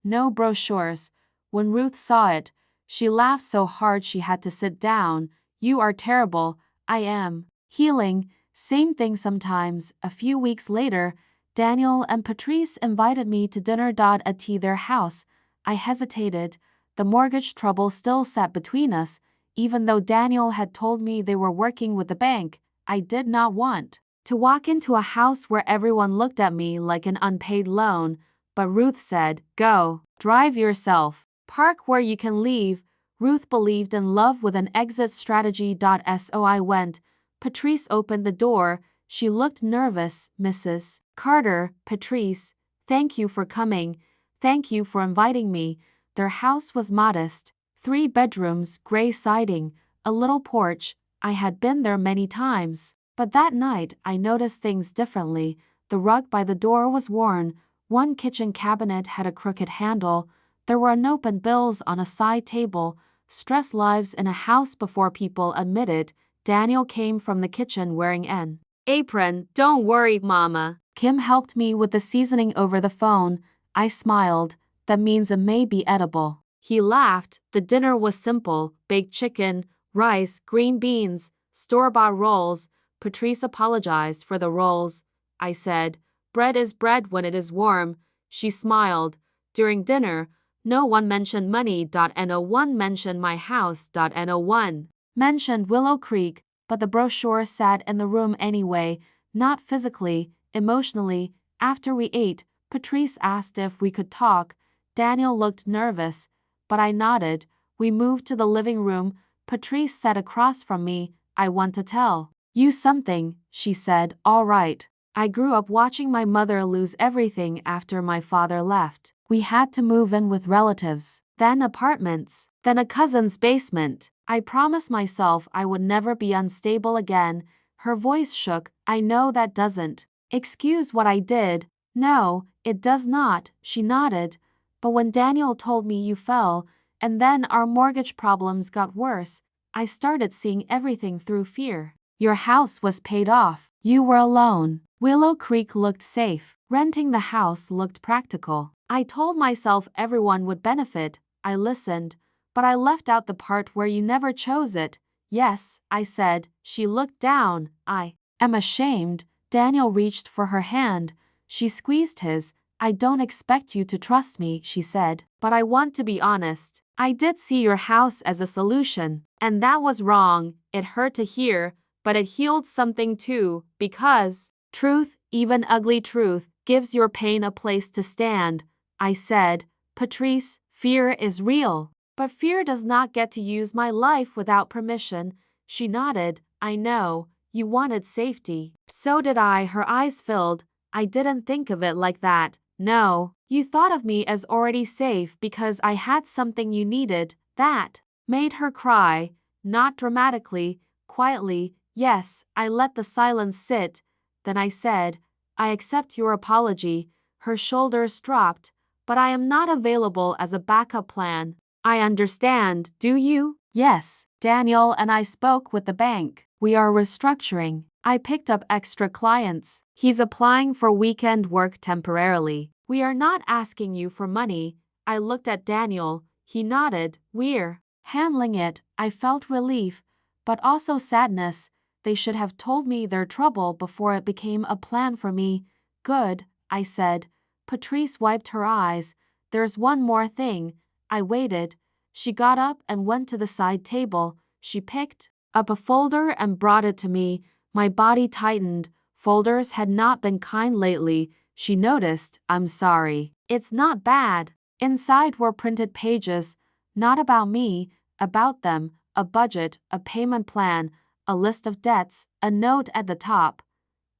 no brochures. When Ruth saw it, she laughed so hard she had to sit down. You are terrible. I am. Healing. Same thing sometimes. A few weeks later, Daniel and Patrice invited me to dinner at their house. I hesitated. The mortgage trouble still sat between us. Even though Daniel had told me they were working with the bank, I did not want to walk into a house where everyone looked at me like an unpaid loan. But Ruth said, go, drive yourself, park where you can leave. Ruth believed in love with an exit strategy. So I went. Patrice opened the door. She looked nervous. Mrs. Carter, Patrice, thank you for coming. Thank you for inviting me. Their house was modest. 3 bedrooms, gray siding, a little porch. I had been there many times. But that night, I noticed things differently. The rug by the door was worn. One kitchen cabinet had a crooked handle. There were unopened bills on a side table. Stress lives in a house before people admit it. Daniel came from the kitchen wearing an apron. Don't worry, Mama. Kim helped me with the seasoning over the phone. I smiled. That means it may be edible. He laughed. The dinner was simple. Baked chicken, rice, green beans, store-bought rolls. Patrice apologized for the rolls. I said, bread is bread when it is warm. She smiled. During dinner, no one mentioned money. No one mentioned my house. No one mentioned Willow Creek, but the brochure sat in the room anyway, not physically, emotionally. After we ate, Patrice asked if we could talk. Daniel looked nervous, but I nodded. We moved to the living room. Patrice sat across from me. I want to tell you something, she said. All right. I grew up watching my mother lose everything after my father left. We had to move in with relatives, then apartments, then a cousin's basement. I promised myself I would never be unstable again. Her voice shook. I know that doesn't excuse what I did. No, it does not, she nodded. But when Daniel told me you fell, and then our mortgage problems got worse, I started seeing everything through fear. Your house was paid off. You were alone. Willow Creek looked safe. Renting the house looked practical. I told myself everyone would benefit. I listened, but I left out the part where you never chose it. Yes, I said. She looked down. I am ashamed. Daniel reached for her hand. She squeezed his. I don't expect you to trust me, she said, but I want to be honest. I did see your house as a solution, and that was wrong. It hurt to hear, but it healed something too, because truth, even ugly truth, gives your pain a place to stand. I said, Patrice, fear is real, but fear does not get to use my life without permission. She nodded. I know, you wanted safety. So did I. Her eyes filled. I didn't think of it like that. No, you thought of me as already safe because I had something you needed. That made her cry, not dramatically, quietly. Yes, I let the silence sit. Then I said, I accept your apology. Her shoulders dropped, but I am not available as a backup plan. I understand, do you? Yes, Daniel and I spoke with the bank. We are restructuring. I picked up extra clients. He's applying for weekend work temporarily. We are not asking you for money. I looked at Daniel. He nodded. We're handling it. I felt relief, but also sadness. They should have told me their trouble before it became a plan for me. Good, I said. Patrice wiped her eyes. There's one more thing. I waited. She got up and went to the side table. She picked up a folder and brought it to me. My body tightened. Folders had not been kind lately. She noticed. I'm sorry. It's not bad. Inside were printed pages, not about me, about them, a budget, a payment plan, a list of debts, a note at the top.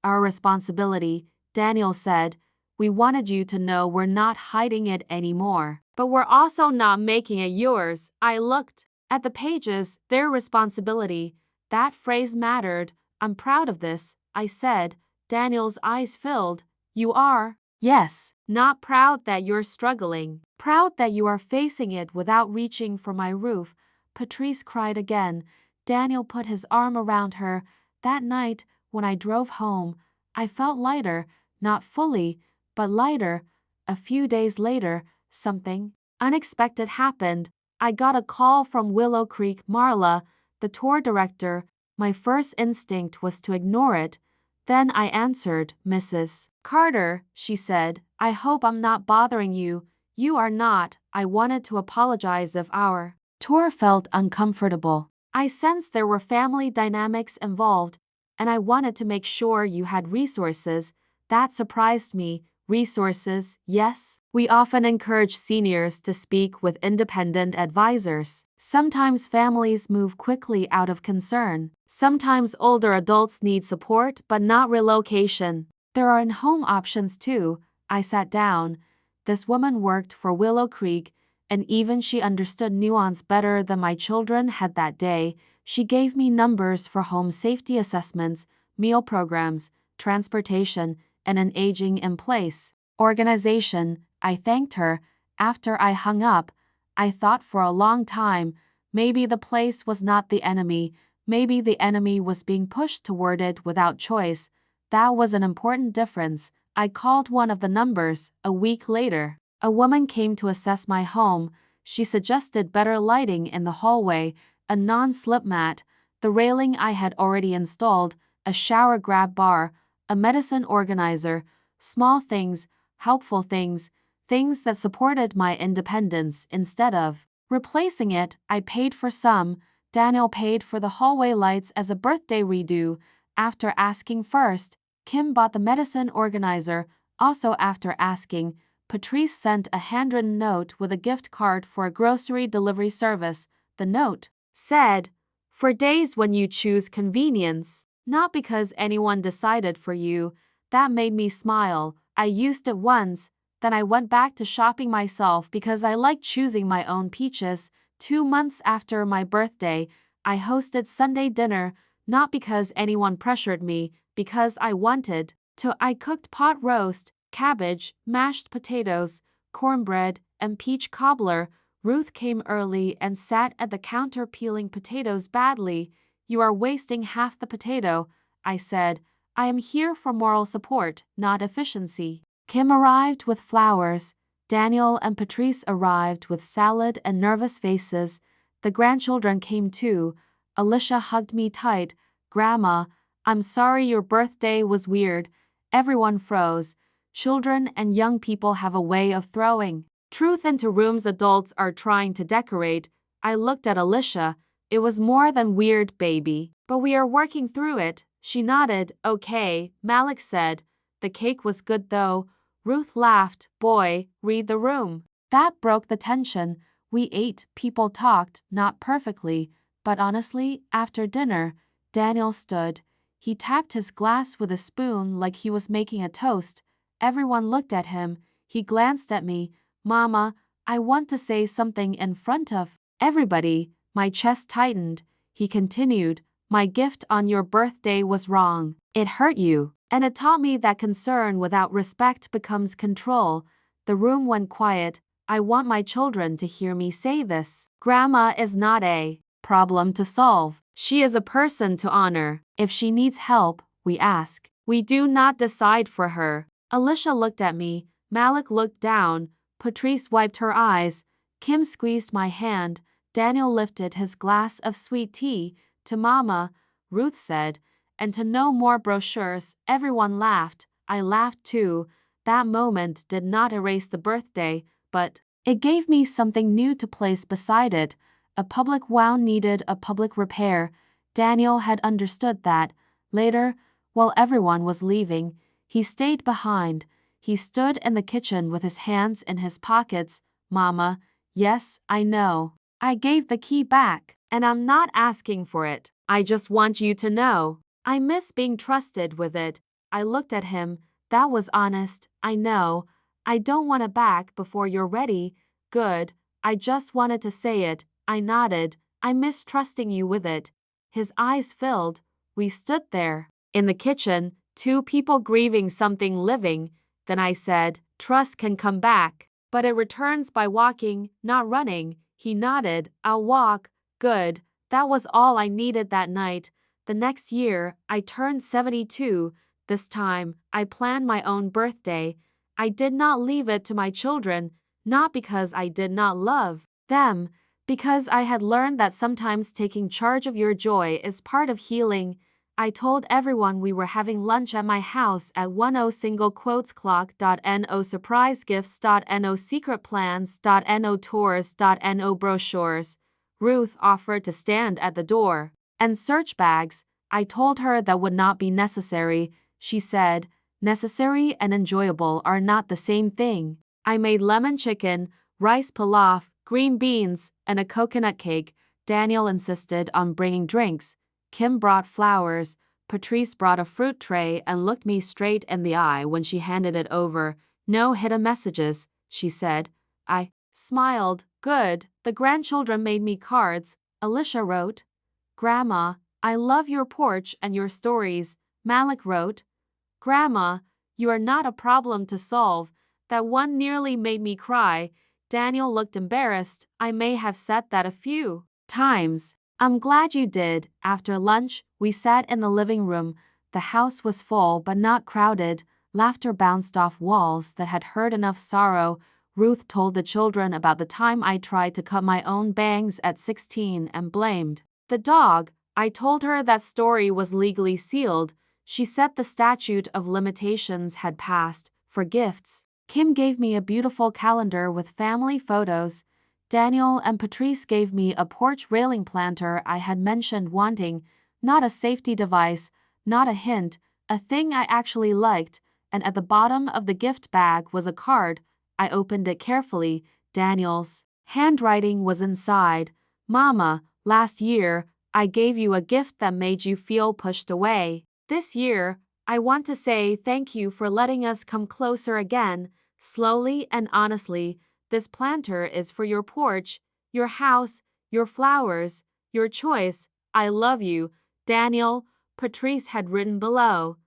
Our responsibility, Daniel said. We wanted you to know we're not hiding it anymore. But we're also not making it yours. I looked at the pages, their responsibility. That phrase mattered. I'm proud of this, I said. Daniel's eyes filled. You are? Yes. Not proud that you're struggling. Proud that you are facing it without reaching for my roof. Patrice cried again. Daniel put his arm around her. That night, when I drove home, I felt lighter, not fully, but lighter. A few days later, something unexpected happened. I got a call from Willow Creek. Marla, the tour director. My first instinct was to ignore it. Then I answered. Mrs. Carter, she said, I hope I'm not bothering you. You are not. I wanted to apologize if our tour felt uncomfortable. I sensed there were family dynamics involved, and I wanted to make sure you had resources. That surprised me. Resources, yes. We often encourage seniors to speak with independent advisors. Sometimes families move quickly out of concern. Sometimes older adults need support but not relocation. There are in-home options too. I sat down. This woman worked for Willow Creek, and even she understood nuance better than my children had that day. She gave me numbers for home safety assessments, meal programs, transportation, and an aging-in-place organization. I thanked her. After I hung up, I thought for a long time, maybe the place was not the enemy, maybe the enemy was being pushed toward it without choice. That was an important difference. I called one of the numbers. A week later, a woman came to assess my home. She suggested better lighting in the hallway, a non-slip mat, the railing I had already installed, a shower grab bar, a medicine organizer, small things, helpful things. things that supported my independence instead of replacing it. I paid for some. Daniel paid for the hallway lights as a birthday redo. After asking first, Kim bought the medicine organizer. Also after asking, Patrice sent a handwritten note with a gift card for a grocery delivery service. The note said, "For days when you choose convenience, not because anyone decided for you." That made me smile. I used it once, then I went back to shopping myself because I like choosing my own peaches. 2 months after my birthday, I hosted Sunday dinner, not because anyone pressured me, because I wanted to. I cooked pot roast, cabbage, mashed potatoes, cornbread, and peach cobbler. Ruth came early and sat at the counter peeling potatoes badly. "You are wasting half the potato," I said. "I am here for moral support, not efficiency." Kim arrived with flowers. Daniel and Patrice arrived with salad and nervous faces. The grandchildren came too. Alicia hugged me tight. "Grandma, I'm sorry your birthday was weird." Everyone froze. Children and young people have a way of throwing truth into rooms adults are trying to decorate. I looked at Alicia. "It was more than weird, baby. But we are working through it." She nodded. "Okay," Malik said. "The cake was good though." Ruth laughed. "Boy, read the room." That broke the tension. We ate, people talked, not perfectly, but honestly. After dinner, Daniel stood. He tapped his glass with a spoon like he was making a toast. Everyone looked at him. He glanced at me. "Mama, I want to say something in front of everybody." My chest tightened. He continued, "My gift on your birthday was wrong. It hurt you. And it taught me that concern without respect becomes control." The room went quiet. I want my children to hear me say this. Grandma is not a problem to solve. She is a person to honor. If she needs help, we ask. We do not decide for her. Alicia looked at me. Malik looked down. Patrice wiped her eyes. Kim squeezed my hand. Daniel lifted his glass of sweet tea. "To Mama," Ruth said, "and to no more brochures." Everyone laughed. I laughed too. That moment did not erase the birthday, but it gave me something new to place beside it. A public wound needed a public repair. Daniel had understood that. Later, while everyone was leaving, he stayed behind. He stood in the kitchen with his hands in his pockets. "Mama, yes, I know. I gave the key back, and I'm not asking for it. I just want you to know. I miss being trusted with it." I looked at him. That was honest. "I know. I don't want it back before you're ready." "Good. I just wanted to say it." I nodded. "I miss trusting you with it." His eyes filled. We stood there. In the kitchen, two people grieving something living. Then I said, "Trust can come back, but it returns by walking, not running." He nodded. "I'll walk." Good. That was all I needed that night. The next year, I turned 72. This time, I planned my own birthday. I did not leave it to my children, not because I did not love them, because I had learned that sometimes taking charge of your joy is part of healing. I told everyone we were having lunch at my house at 10 single quotes clock.no surprisegifts.no secretplans.no tours.no brochures. Ruth offered to stand at the door and search bags. I told her that would not be necessary. She said, "Necessary and enjoyable are not the same thing." I made lemon chicken, rice pilaf, green beans, and a coconut cake. Daniel insisted on bringing drinks. Kim brought flowers. Patrice brought a fruit tray and looked me straight in the eye when she handed it over. "No hidden messages," she said. I smiled. Good. The grandchildren made me cards. Alicia wrote, "Grandma, I love your porch and your stories." Malik wrote, "Grandma, you are not a problem to solve." That one nearly made me cry. Daniel looked embarrassed. I may have said that a few times. "I'm glad you did." After lunch, we sat in the living room. The house was full but not crowded. Laughter bounced off walls that had heard enough sorrow. Ruth told the children about the time I tried to cut my own bangs at 16 and blamed the dog. I told her that story was legally sealed. She said the statute of limitations had passed for gifts. Kim gave me a beautiful calendar with family photos. Daniel and Patrice gave me a porch railing planter I had mentioned wanting, not a safety device, not a hint, a thing I actually liked, and at the bottom of the gift bag was a card. I opened it carefully. Daniel's handwriting was inside. Mama, last year, I gave you a gift that made you feel pushed away. This year, I want to say thank you for letting us come closer again. Slowly and honestly, this planter is for your porch, your house, your flowers, your choice. I love you, Daniel, Patrice had written below.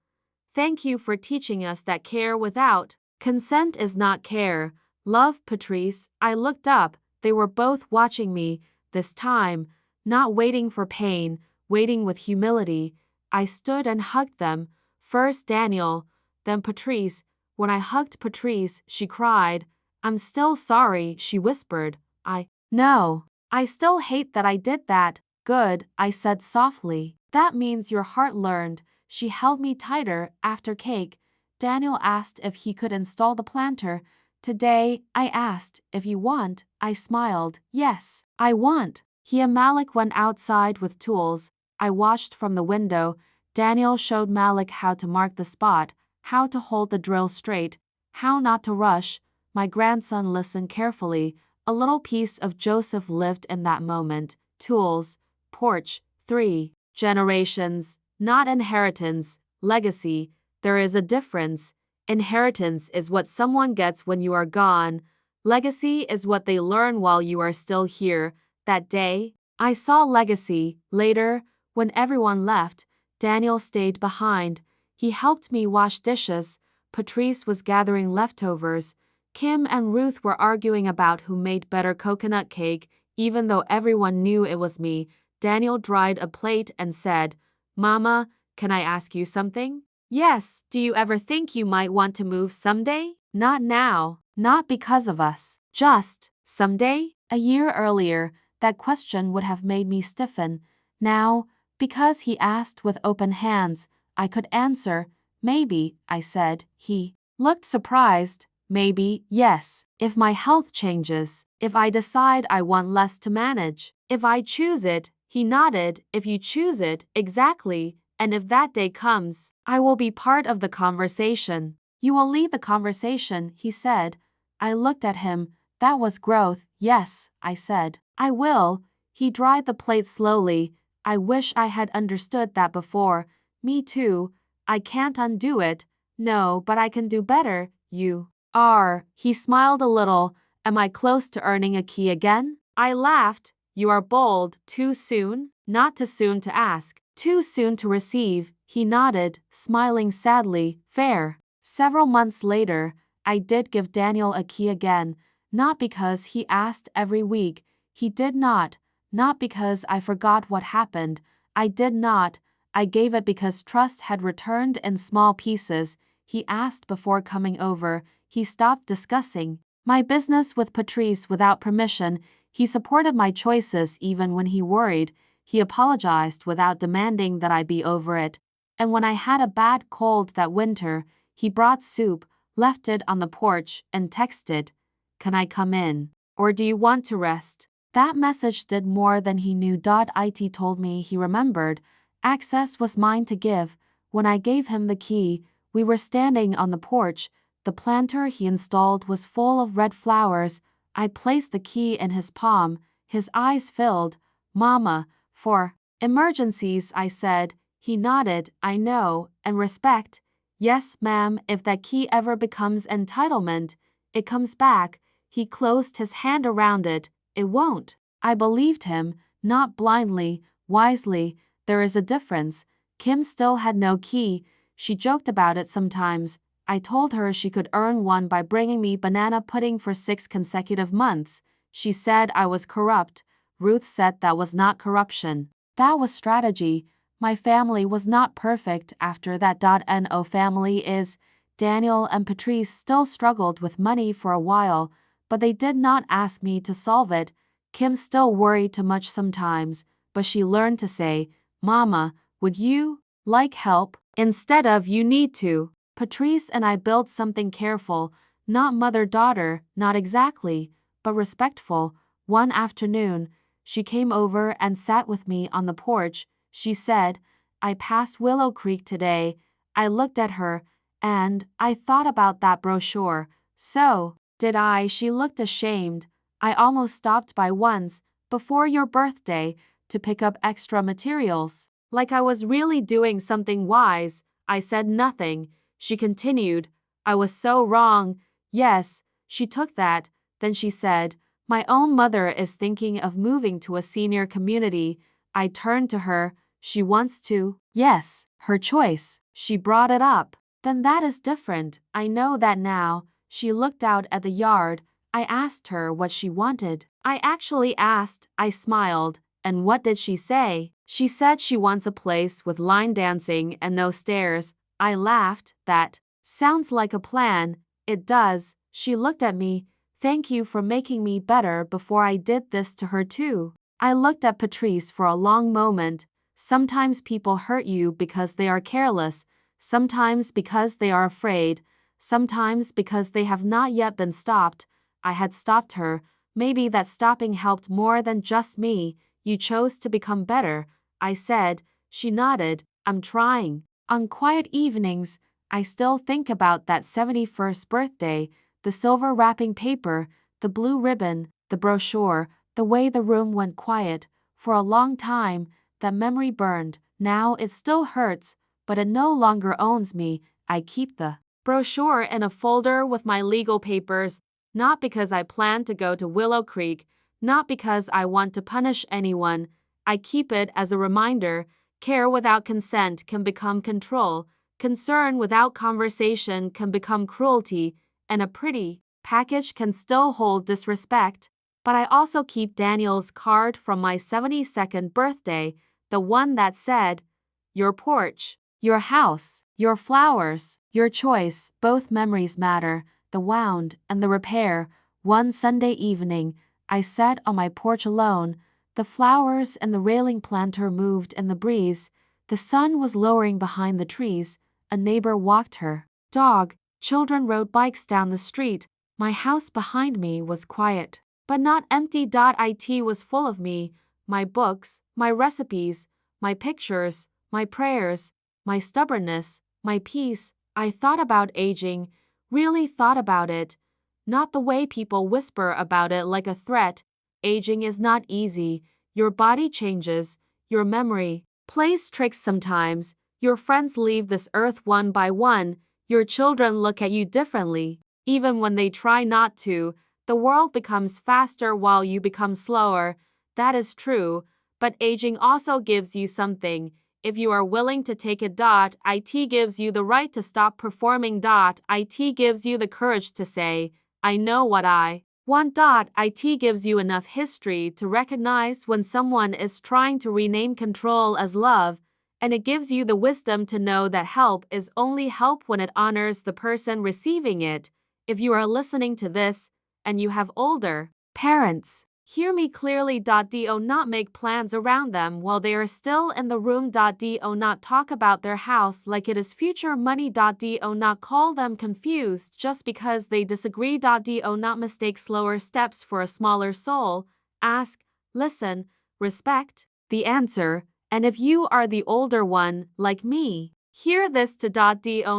Thank you for teaching us that care without consent is not care. Love, Patrice. I looked up. They were both watching me, this time, not waiting for pain, waiting with humility. I stood and hugged them. First Daniel, then Patrice. When I hugged Patrice, she cried. I'm still sorry, she whispered. No. I still hate that I did that. Good, I said softly. That means your heart learned. She held me tighter. After cake, Daniel asked if he could install the planter. Today, I asked, if you want. I smiled. Yes, I want. He and Malik went outside with tools. I watched from the window. Daniel showed Malik how to mark the spot, how to hold the drill straight, how not to rush. My grandson listened carefully. A little piece of Joseph lived in that moment. Tools, porch, 3 generations, not inheritance, legacy. There is a difference. Inheritance is what someone gets when you are gone. Legacy is what they learn while you are still here. That day, I saw legacy. Later, when everyone left, Daniel stayed behind. He helped me wash dishes. Patrice was gathering leftovers. Kim and Ruth were arguing about who made better coconut cake, even though everyone knew it was me. Daniel dried a plate and said, Mama, can I ask you something? Yes. Do you ever think you might want to move someday? Not now. Not because of us. Just someday? A year earlier, that question would have made me stiffen. Now, because he asked with open hands, I could answer, maybe, I said. He looked surprised. Maybe, yes. If my health changes, if I decide I want less to manage, if I choose it, he nodded. If you choose it, exactly. And if that day comes, I will be part of the conversation. You will lead the conversation, he said. I looked at him. That was growth. Yes, I said. I will. He dried the plate slowly. I wish I had understood that before. Me too. I can't undo it. No, but I can do better. You are. He smiled a little. Am I close to earning a key again? I laughed. You are bold. Too soon? Not too soon to ask. Too soon to receive. He nodded, smiling sadly. Fair. Several months later, I did give Daniel a key again. Not because he asked every week. He did not. Not because I forgot what happened. I did not. I gave it because trust had returned in small pieces. He asked before coming over. He stopped discussing my business with Patrice without permission. He supported my choices even when he worried. He apologized without demanding that I be over it. And when I had a bad cold that winter, he brought soup, left it on the porch, and texted, Can I come in? Or do you want to rest? That message did more than he knew. It told me he remembered. Access was mine to give. When I gave him the key, we were standing on the porch. The planter he installed was full of red flowers. I placed the key in his palm. His eyes filled. Mama, for emergencies, I said. He nodded. I know, and respect. Yes, ma'am, if that key ever becomes entitlement, it comes back. He closed his hand around it. It won't. I believed him, not blindly, wisely. There is a difference. Kim still had no key. She joked about it sometimes. I told her she could earn one by bringing me banana pudding for 6 consecutive months. She said I was corrupt. Ruth said that was not corruption. That was strategy. My family was not perfect after that. No family is. Daniel and Patrice still struggled with money for a while, but they did not ask me to solve it. Kim still worried too much sometimes, but she learned to say, Mama, would you like help? Instead of you need to. Patrice and I built something careful, Not mother-daughter, not exactly, but respectful. One afternoon, she came over and sat with me on the porch. She said, "I passed Willow Creek today." I looked at her, and I thought about that brochure. "So, did I?" She looked ashamed. "I almost stopped by once, before your birthday, to pick up extra materials. Like I was really doing something wise." I said nothing. She continued, "I was so wrong." Yes, she took that. Then she said, "My own mother is thinking of moving to a senior community." I turned to her. "She wants to?" "Yes, her choice." She brought it up. "Then that is different. I know that now." She looked out at the yard. I asked her what she wanted. I actually asked. I smiled. "And what did she say?" "She said she wants a place with line dancing and no stairs." I laughed. "That sounds like a plan." "It does." She looked at me. "Thank you for making me better before I did this to her too." I looked at Patrice for a long moment. Sometimes people hurt you because they are careless, sometimes because they are afraid, sometimes because they have not yet been stopped. I had stopped her. Maybe that stopping helped more than just me. "You chose to become better," I said. She nodded. "I'm trying." On quiet evenings, I still think about that 71st birthday, the silver wrapping paper, the blue ribbon, the brochure, the way the room went quiet. For a long time, that memory burned. Now it still hurts, but it no longer owns me. I keep the brochure in a folder with my legal papers, not because I plan to go to Willow Creek, not because I want to punish anyone. I keep it as a reminder. Care without consent can become control. Concern without conversation can become cruelty, and a pretty package can still hold disrespect. But I also keep Daniel's card from my 72nd birthday, the one that said, "Your porch, your house, your flowers, your choice." Both memories matter, the wound and the repair. One Sunday evening, I sat on my porch alone. The flowers and the railing planter moved in the breeze. The sun was lowering behind the trees. A neighbor walked her dog. Children rode bikes down the street. My house behind me was quiet, but not empty. It was full of me, my books, my recipes, my pictures, my prayers, my stubbornness, my peace. I thought about aging, really thought about it. Not the way people whisper about it like a threat. Aging is not easy. Your body changes, your memory plays tricks sometimes. Your friends leave this earth one by one. Your children look at you differently. Even when they try not to, the world becomes faster while you become slower. That is true, but aging also gives you something. If you are willing to take it. It gives you the right to stop performing. It gives you the courage to say, "I know what I want." It gives you enough history to recognize when someone is trying to rename control as love, and it gives you the wisdom to know that help is only help when it honors the person receiving it. If you are listening to this, and you have older parents, hear me clearly. Do not make plans around them while they are still in the room. Do not talk about their house like it is future money. Do not call them confused just because they disagree. Do not mistake slower steps for a smaller soul. Ask, listen, respect the answer. And if you are the older one, like me, hear this. Do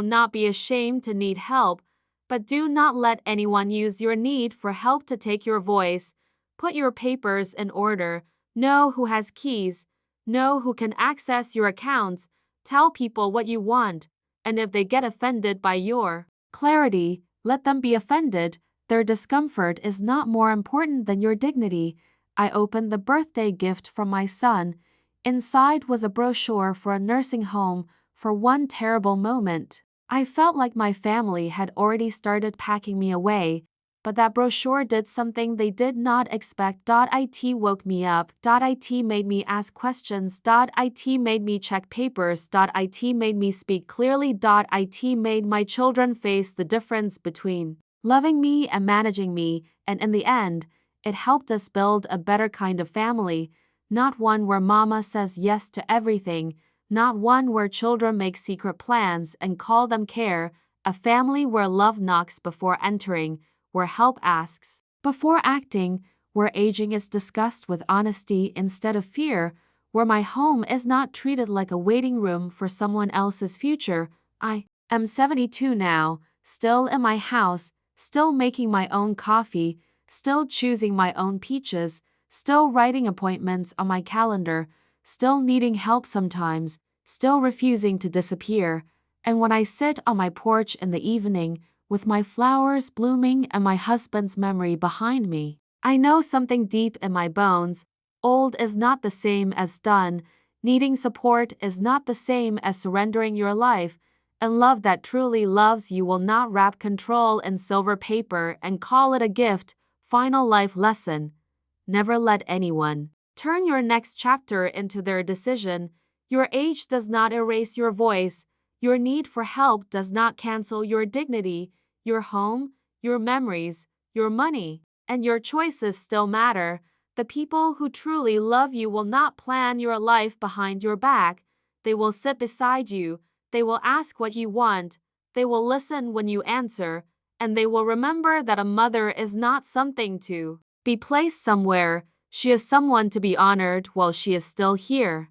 not be ashamed to need help, but do not let anyone use your need for help to take your voice. Put your papers in order. Know who has keys. Know who can access your accounts. Tell people what you want. And if they get offended by your clarity, let them be offended. Their discomfort is not more important than your dignity. I opened the birthday gift from my son. Inside was a brochure for a nursing home. For one terrible moment, I felt like my family had already started packing me away. But that brochure did something they did not expect. It woke me up. It made me ask questions. It made me check papers. It made me speak clearly. It made my children face the difference between loving me and managing me, and in the end, it helped us build a better kind of family. Not one where mama says yes to everything, not one where children make secret plans and call them care. a family where love knocks before entering, where help asks before acting, where aging is discussed with honesty instead of fear, where my home is not treated like a waiting room for someone else's future. I am 72 now, still in my house, still making my own coffee, still choosing my own peaches, still writing appointments on my calendar, still needing help sometimes, still refusing to disappear. And when I sit on my porch in the evening, with my flowers blooming and my husband's memory behind me, I know something deep in my bones. Old is not the same as done, needing support is not the same as surrendering your life, and love that truly loves you will not wrap control in silver paper and call it a gift. Final life lesson: never let anyone turn your next chapter into their decision. Your age does not erase your voice. Your need for help does not cancel your dignity. Your home, your memories, your money, and your choices still matter. The people who truly love you will not plan your life behind your back. They will sit beside you. They will ask what you want. They will listen when you answer. And they will remember that a mother is not something to be placed somewhere. She is someone to be honored while she is still here.